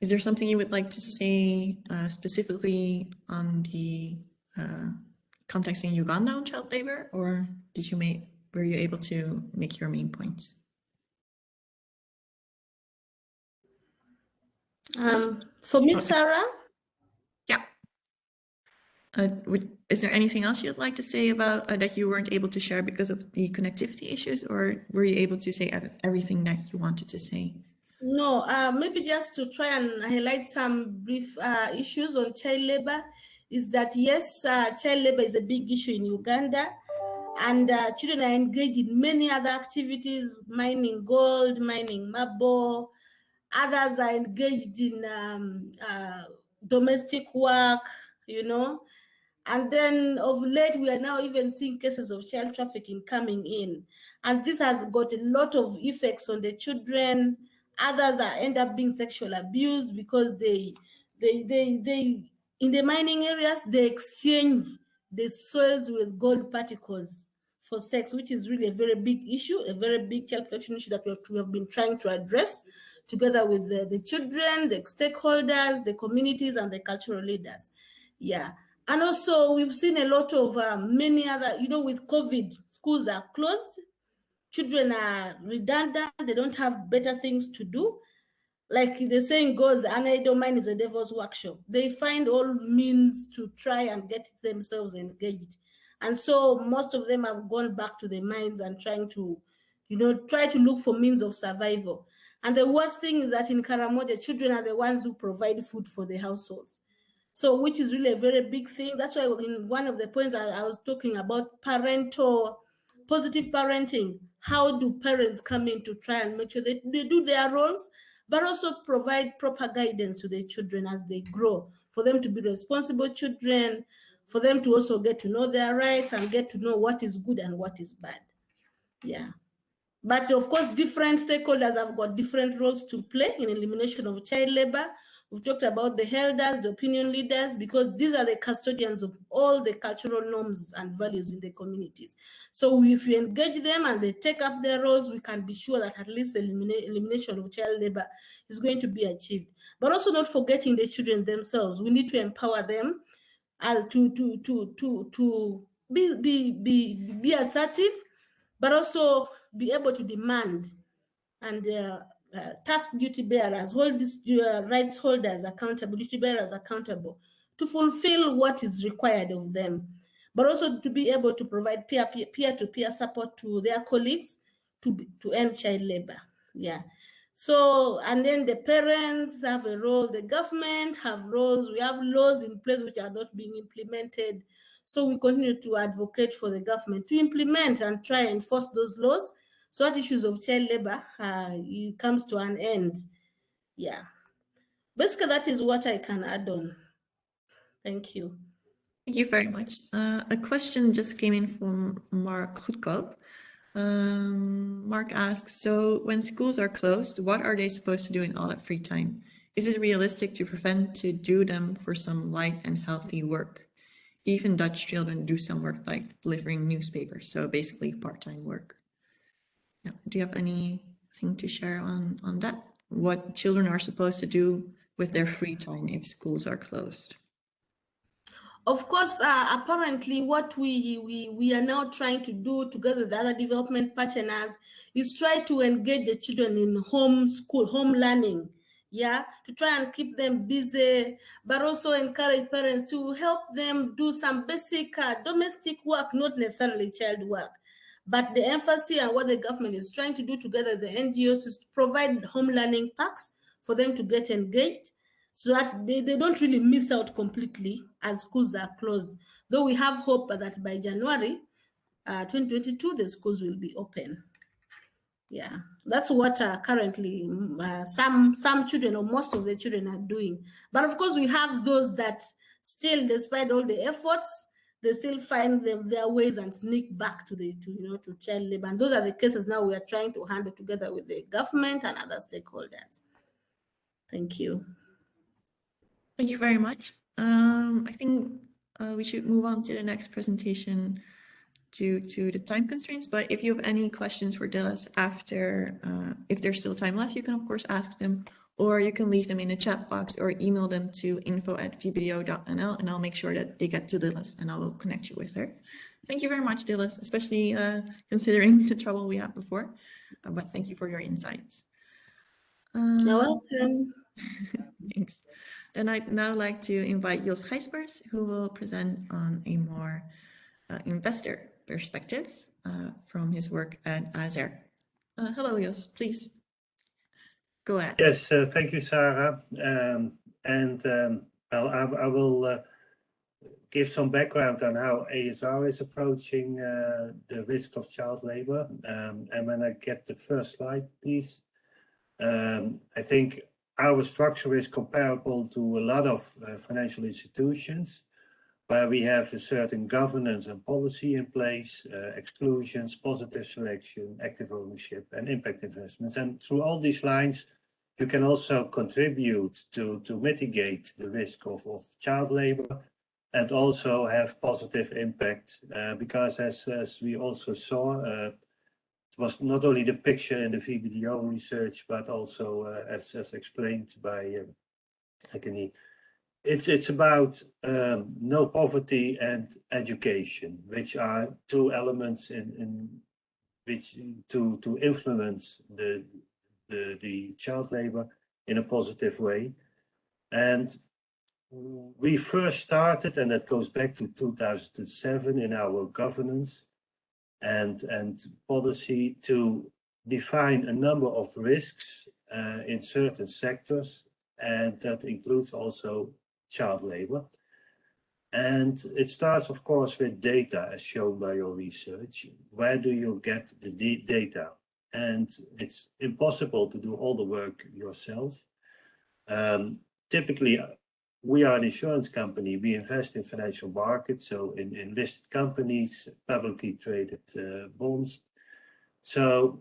Is there something you would like to say specifically on the context in Uganda on child labor, or were you able to make your main points? For me, Sarah? Yeah. Is there anything else you'd like to say about that you weren't able to share because of the connectivity issues, or were you able to say everything that you wanted to say? No, maybe just to try and highlight some brief issues on child labor is that, yes, child labor is a big issue in Uganda, and children are engaged in many other activities, mining gold, mining marble. Others are engaged in domestic work, you know. And then of late, we are now even seeing cases of child trafficking coming in. And this has got a lot of effects on the children. Others end up being sexual abused because they in the mining areas, they exchange the soils with gold particles for sex, which is really a very big issue, a very big child protection issue that we have been trying to address together with the children, the stakeholders, the communities, and the cultural leaders. Yeah. And also, we've seen a lot of many other, you know, with COVID, schools are closed, children are redundant, they don't have better things to do. Like the saying goes, an idle mind is a devil's workshop. They find all means to try and get themselves engaged. And so most of them have gone back to the mines and trying to, you know, try to look for means of survival. And the worst thing is that in Karamoja, children are the ones who provide food for the households. So, which is really a very big thing. That's why in one of the points I was talking about positive parenting. How do parents come in to try and make sure they do their roles, but also provide proper guidance to their children as they grow, for them to be responsible children, for them to also get to know their rights and get to know what is good and what is bad. Yeah. But of course, different stakeholders have got different roles to play in elimination of child labor. We've talked about the elders, the opinion leaders, because these are the custodians of all the cultural norms and values in the communities. So if we engage them and they take up their roles, we can be sure that at least elimination of child labor is going to be achieved. But also not forgetting the children themselves. We need to empower them as to be assertive, but also be able to demand and task duty bearers, hold these rights holders accountable, duty bearers accountable to fulfill what is required of them, but also to be able to provide peer-to-peer support to their colleagues to end child labor. Yeah. So, and then the parents have a role, the government have roles, we have laws in place which are not being implemented. So we continue to advocate for the government to implement and try and enforce those laws so that issues of child labor it comes to an end. Yeah. Basically, that is what I can add on. Thank you. Thank you very much. A question just came in from Mark Goedkoop. Mark asks, so when schools are closed, what are they supposed to do in all that free time? Is it realistic to prevent to do them for some light and healthy work? Even Dutch children do some work like delivering newspapers, so basically part-time work. Yeah. Do you have anything to share on that? What children are supposed to do with their free time if schools are closed? Of course, apparently what we are now trying to do together with other development partners is try to engage the children in home learning, yeah, to try and keep them busy, but also encourage parents to help them do some basic domestic work, not necessarily child work. But the emphasis and what the government is trying to do together, the NGOs, is to provide home learning packs for them to get engaged, so that they don't really miss out completely as schools are closed. Though we have hope that by January 2022, the schools will be open. Yeah, that's what currently some children, or most of the children, are doing. But of course, we have those that still, despite all the efforts, they still find their ways and sneak back to to child labor. And those are the cases now we are trying to handle together with the government and other stakeholders. Thank you. Thank you very much. I think we should move on to the next presentation due to the time constraints. But if you have any questions for Dillis after, if there's still time left, you can of course ask them, or you can leave them in the chat box or email them to info@vbdo.nl, and I'll make sure that they get to Dillis and I will connect you with her. Thank you very much, Dillis, especially considering the trouble we had before. But thank you for your insights. You're welcome. Thanks. Then I'd now like to invite Josje Heinsbroek, who will present on a more investor perspective from his work at ASR. Hello, Jos, please go ahead. Yes, thank you, Sarah. Well, I will give some background on how ASR is approaching the risk of child labor. And when I get the first slide, please. I think our structure is comparable to a lot of financial institutions, where we have a certain governance and policy in place, exclusions, positive selection, active ownership, and impact investments. And through all these lines, you can also contribute to mitigate the risk of child labor and also have positive impact, because as we also saw, it was not only the picture in the VBDO research, but also as explained by Ekany. It's about no poverty and education, which are two elements in which to influence the child labor in a positive way. And we first started, and that goes back to 2007 in our governance and policy, to define a number of risks in certain sectors, and that includes also child labor. And it starts, of course, with data, as shown by your research. Where do you get the data? And it's impossible to do all the work yourself. Typically, we are an insurance company. We invest in financial markets, so in listed companies, publicly traded bonds. So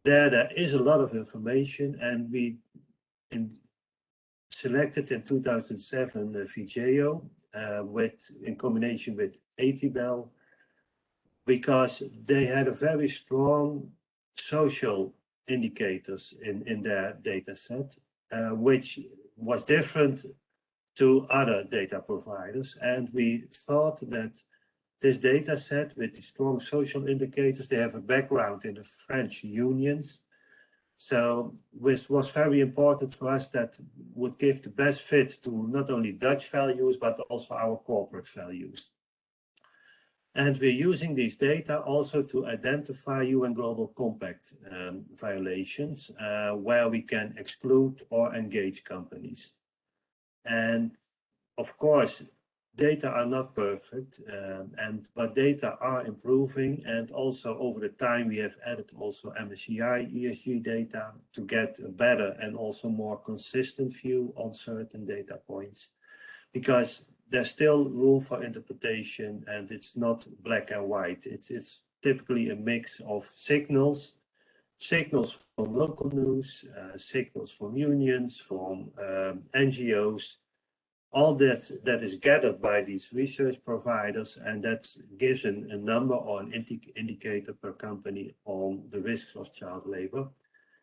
there is a lot of information, and we selected in 2007 VBDO in combination with ATBEL, because they had a very strong social indicators in their data set, which was different to other data providers. And we thought that this data set with the strong social indicators, they have a background in the French unions. So this was very important for us, that would give the best fit to not only Dutch values, but also our corporate values. And we're using these data also to identify UN Global Compact violations, where we can exclude or engage companies. And of course, data are not perfect, but data are improving. And also over the time, we have added also MSCI ESG data to get a better and also more consistent view on certain data points, because there's still room for interpretation, and it's not black and white. It's typically a mix of signals from local news, signals from unions, from NGOs, all that is gathered by these research providers, and that gives a number or an indicator per company on the risks of child labor.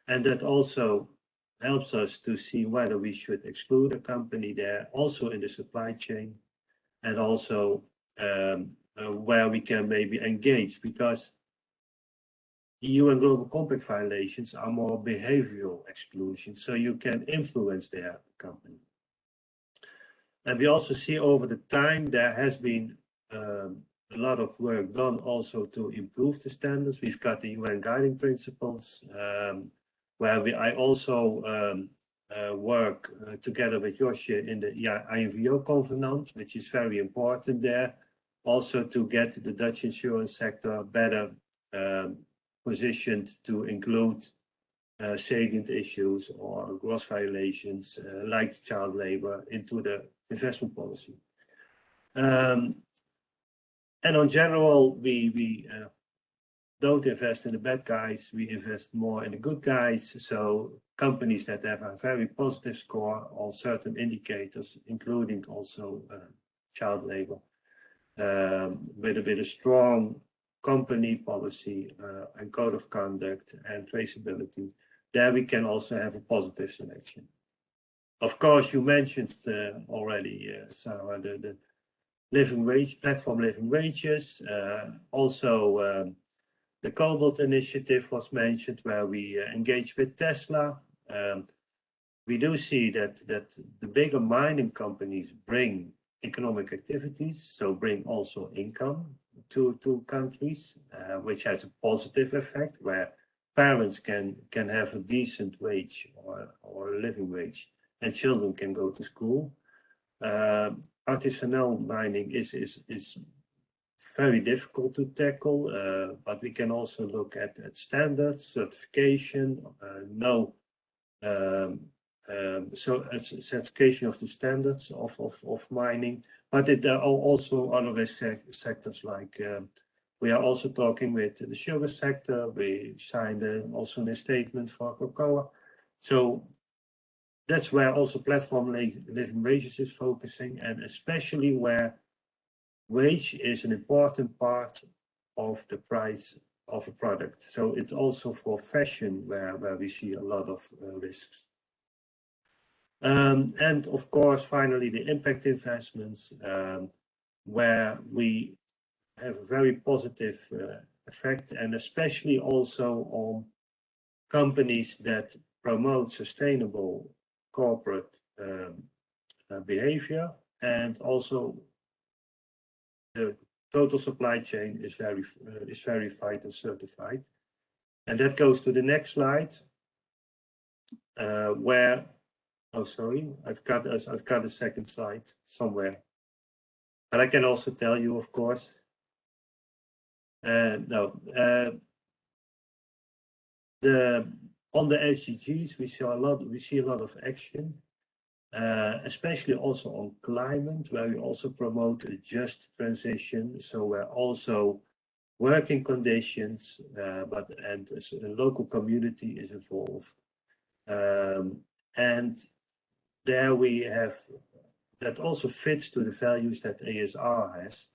And that also helps us to see whether we should exclude a company there, also in the supply chain, and also where we can maybe engage, because the UN Global Compact violations are more behavioral exclusions, so you can influence their company. And we also see over the time there has been a lot of work done also to improve the standards. We've got the UN Guiding Principles, where I also work together with Josje in the INVO Covenant, which is very important there, also to get the Dutch insurance sector better positioned to include salient issues or gross violations like child labor into the investment policy. And on general, we don't invest in the bad guys, we invest more in the good guys. So companies that have a very positive score on certain indicators, including also child labor, with a strong company policy and code of conduct and traceability, there we can also have a positive selection. Of course, you mentioned already, Sarah, the living wage, platform living wages. Also, the Cobalt initiative was mentioned, where we engage with Tesla. We do see that the bigger mining companies bring economic activities, so bring also income to countries, which has a positive effect, where parents can have a decent wage or a living wage, and children can go to school. Artisanal mining is very difficult to tackle, but we can also look at standards, certification, so it's certification of the standards of mining, but there are also other risk sectors, like we are also talking with the sugar sector. We signed also a statement for cocoa. So that's where also platform living wages is focusing, and especially where wage is an important part of the price of a product. So it's also for fashion where we see a lot of risks. And of course, finally, the impact investments, where we have a very positive effect, and especially also on companies that promote sustainable corporate behavior, and also the total supply chain is verified and certified. And that goes to the next slide, where, oh sorry, I've got a second slide somewhere, but I can also tell you, of course. No, on the SDGs we see a lot of action, especially also on climate, where we also promote a just transition. So where also working conditions, and a local community is involved, and there we have, that also fits to the values that ASR has,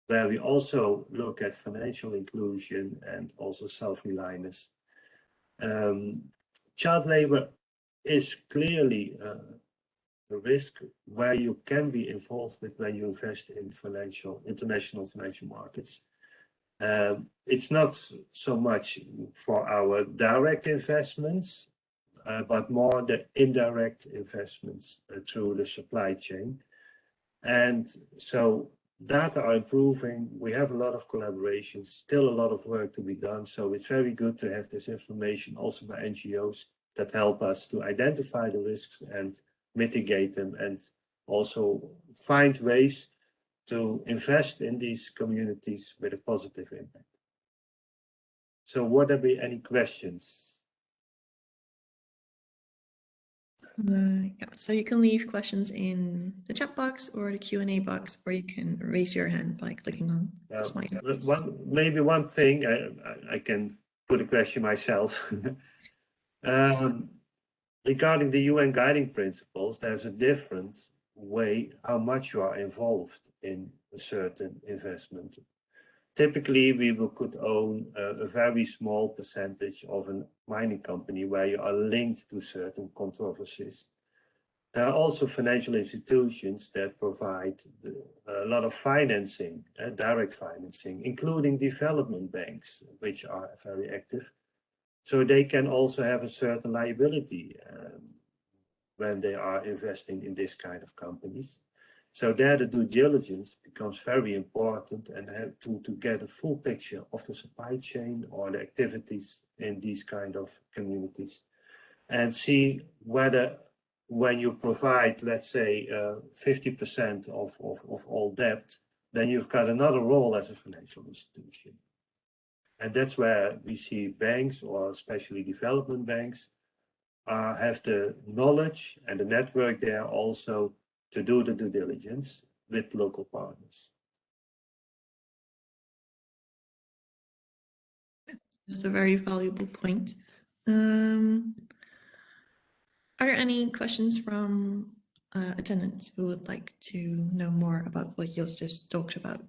where we also look at financial inclusion and also self-reliance. Child labor is clearly a risk where you can be involved with when you invest in international financial markets. It's not so much for our direct investments, but more the indirect investments through the supply chain. And so data are improving. We have a lot of collaborations, still a lot of work to be done. So it's very good to have this information also by NGOs that help us to identify the risks and mitigate them, and also find ways to invest in these communities with a positive impact. So would there be any questions? Yeah, so you can leave questions in the chat box or the Q&A box, or you can raise your hand by clicking on the smiley face. Maybe one thing, I can put a question myself. Regarding the UN guiding principles, there's a different way how much you are involved in a certain investment. Typically, could own a very small percentage of a mining company where you are linked to certain controversies. There are also financial institutions that provide a lot of financing, direct financing, including development banks, which are very active. So they can also have a certain liability when they are investing in this kind of companies. So there the due diligence becomes very important, and to get a full picture of the supply chain or the activities in these kind of communities, and see whether when you provide, let's say, 50% of all debt, then you've got another role as a financial institution. And that's where we see banks, or especially development banks, have the knowledge and the network there also to do the due diligence with local partners. That's a very valuable point. Are there any questions from attendants who would like to know more about what Jos just talked about?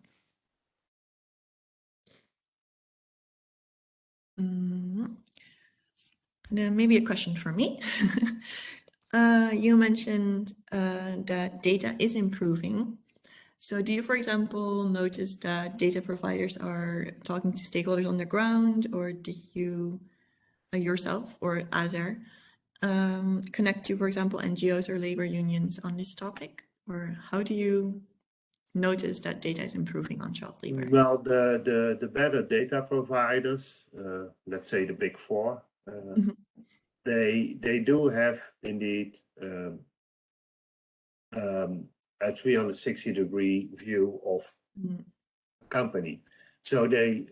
Then maybe a question for me. You mentioned that data is improving. So do you, for example, notice that data providers are talking to stakeholders on the ground, or do you yourself or Azer connect to, for example, NGOs or labor unions on this topic? Or how do you notice that data is improving on child labor? Well, the better data providers, let's say the big four, they do have indeed a 360-degree view of a company. So they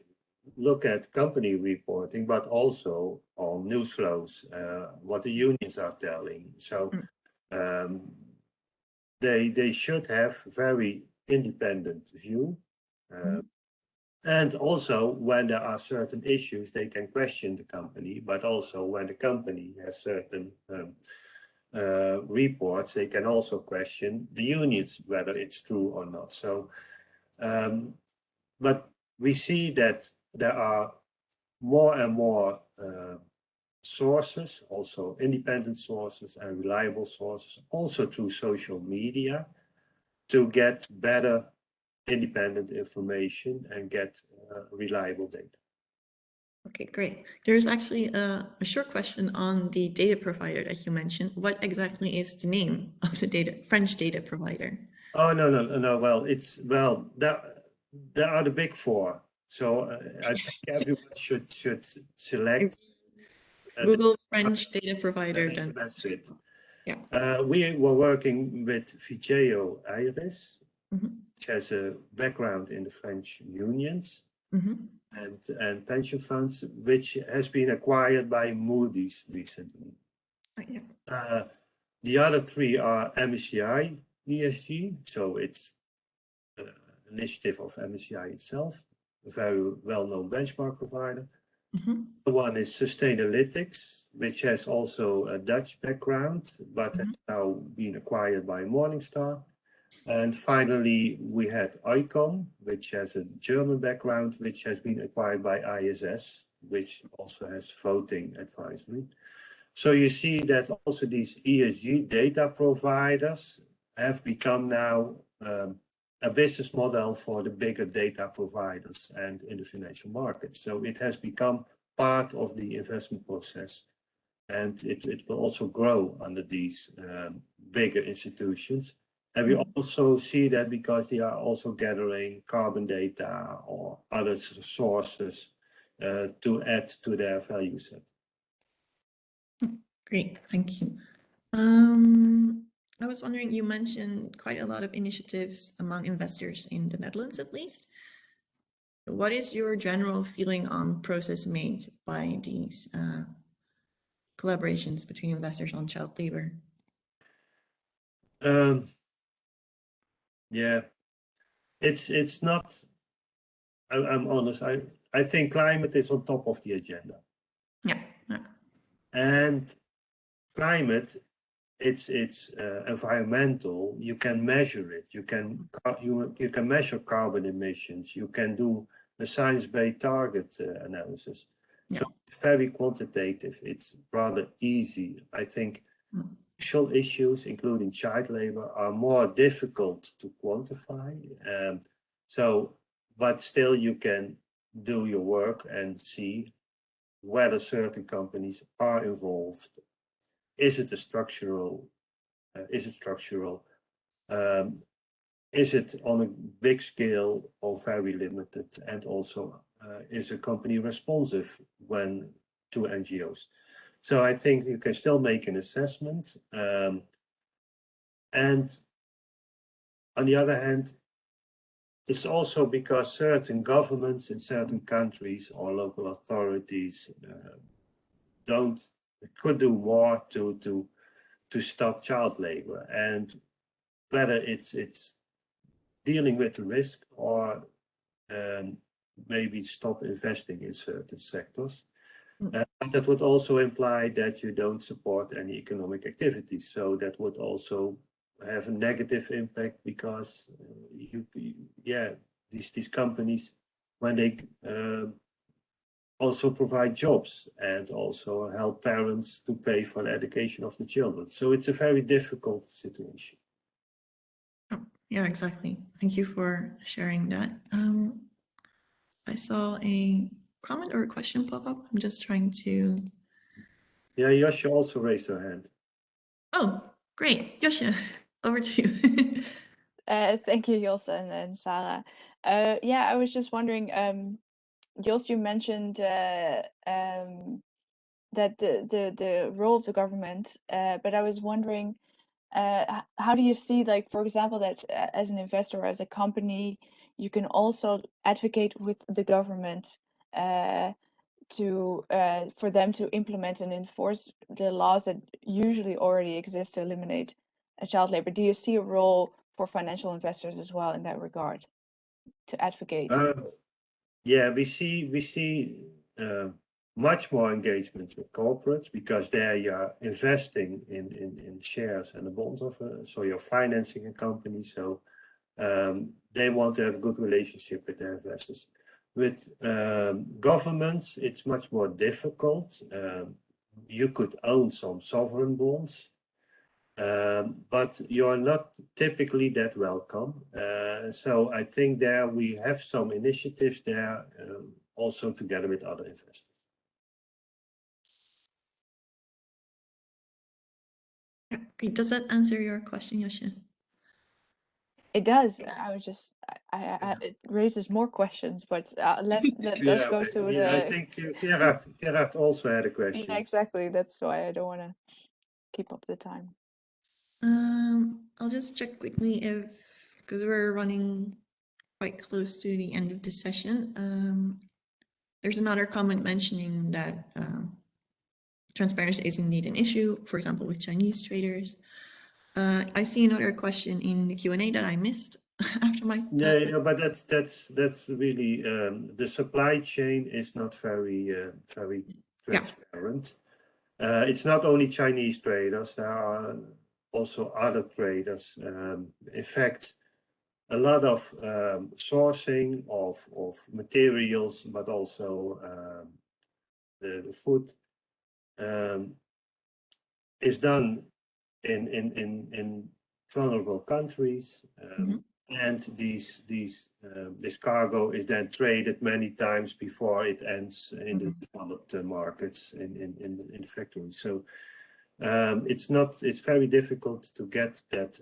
look at company reporting, but also on news flows, what the unions are telling. So they should have very independent view. And also, when there are certain issues, they can question the company, but also when the company has certain reports, they can also question the unions, whether it's true or not. So, but we see that there are more and more sources, also independent sources and reliable sources, also through social media, to get better independent information and get reliable data. Okay, great. There's actually a short question on the data provider that you mentioned. What exactly is the name of the French data provider? Oh, no. Well, there are the big four. So I think everyone should select Google French data provider. That's the best fit. Yeah. We were working with VBDO Iris, which has a background in the French unions and pension funds, which has been acquired by Moody's recently. The other three are MSCI ESG, so it's an initiative of MSCI itself, a very well-known benchmark provider. The one is Sustainalytics, which has also a Dutch background, but has now been acquired by Morningstar. And finally, we had Ekany, which has a German background, which has been acquired by ISS, which also has voting advisory. So you see that also these ESG data providers have become now a business model for the bigger data providers and in the financial market. So it has become part of the investment process, and it will also grow under these bigger institutions. And we also see that because they are also gathering carbon data or other sources to add to their value set. Great, thank you. I was wondering, you mentioned quite a lot of initiatives among investors in the Netherlands, at least. What is your general feeling on process made by these collaborations between investors on child labor? Yeah, it's not. I'm honest. I think climate is on top of the agenda. Yeah. And climate, it's environmental. You can measure it. You can measure carbon emissions. You can do a science-based target analysis. So it's very quantitative. It's rather easy. I think social issues, including child labor, are more difficult to quantify. But still you can do your work and see whether certain companies are involved. Is it structural? Is it on a big scale or very limited? And also, is a company responsive to NGOs? So I think you can still make an assessment. And on the other hand, it's also because certain governments in certain countries or local authorities could do more to stop child labor, and whether it's dealing with the risk or maybe stop investing in certain sectors. But that would also imply that you don't support any economic activity. So that would also have a negative impact because these companies, when they also provide jobs and also help parents to pay for the education of the children. So it's a very difficult situation. Yeah, exactly. Thank you for sharing that. I saw a comment or a question pop up. I'm just trying to... Yeah, Josje also raised her hand. Oh, great. Josje, over to you. Thank you, Jos and Sara. Yeah, I was just wondering, Jos, you mentioned that the role of the government, but I was wondering, how do you see, like, for example, that as an investor or as a company, you can also advocate with the government for them to implement and enforce the laws that usually already exist to eliminate child labor? Do you see a role for financial investors as well in that regard to advocate? Yeah, we see much more engagement with corporates because there you are investing in shares and the bonds of, so you're financing a company. So they want to have a good relationship with their investors. With governments, it's much more difficult. You could own some sovereign bonds, but you're not typically that welcome. So I think there we have some initiatives there, also together with other investors. Great. Does that answer your question, Josje? It does. I was just, it raises more questions, but let us go to the. I think Gerard also had a question. Yeah, exactly. That's why I don't want to keep up the time. I'll just check quickly because we're running quite close to the end of the session. There's another comment mentioning that transparency is indeed an issue, for example, with Chinese traders. I see another question in the Q&A that I missed after my... Yeah, but that's really, the supply chain is not very transparent. Yeah. It's not only Chinese traders, there are also other traders. In fact, a lot of sourcing of materials, but also the food is done in vulnerable countries, and this cargo is then traded many times before it ends in the developed markets in factories. So it's very difficult to get that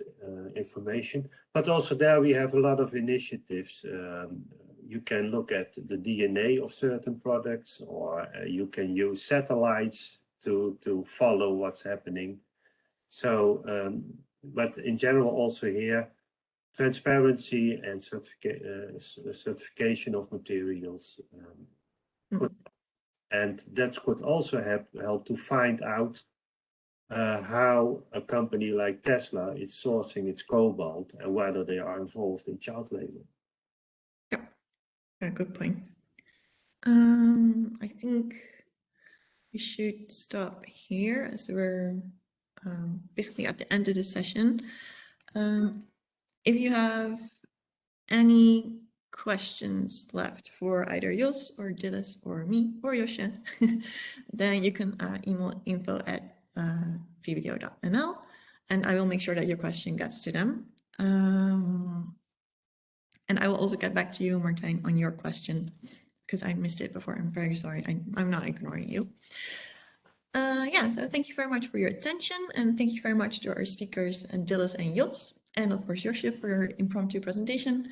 information, but also there we have a lot of initiatives. You can look at the DNA of certain products, or you can use satellites to follow what's happening. So, but in general, also here, transparency and certification of materials, and that could also help to find out how a company like Tesla is sourcing its cobalt and whether they are involved in child labor. Yeah, good point. I think we should stop here as we're basically at the end of the session. If you have any questions left for either Jos or Dillis or me or Josje, then you can email info@vbdo.nl, and I will make sure that your question gets to them. And I will also get back to you, Martijn, on your question, because I missed it before. I'm very sorry. I'm not ignoring you. Yeah, so thank you very much for your attention, and thank you very much to our speakers, Dillis and Jos, and of course Josje for your impromptu presentation.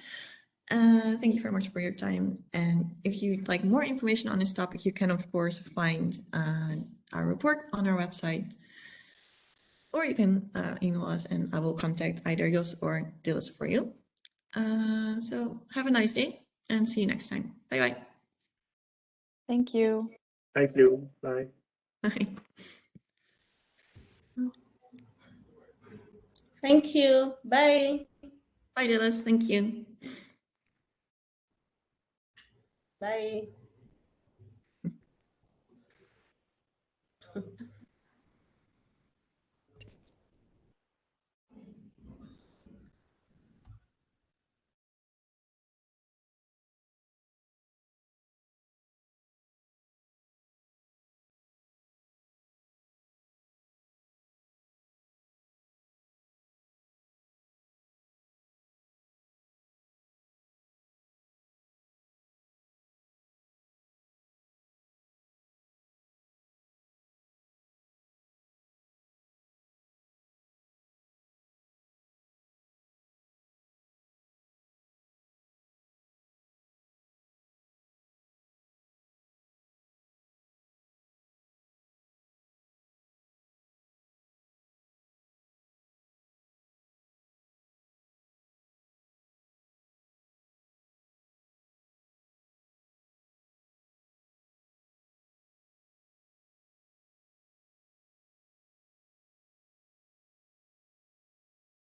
Thank you very much for your time, and if you'd like more information on this topic, you can of course find our report on our website, or you can email us and I will contact either Jos or Dillis for you. So have a nice day and see you next time. Bye-bye. Thank you. Thank you. Bye. Bye. Thank you. Bye. Bye, Dillis. Thank you. Bye.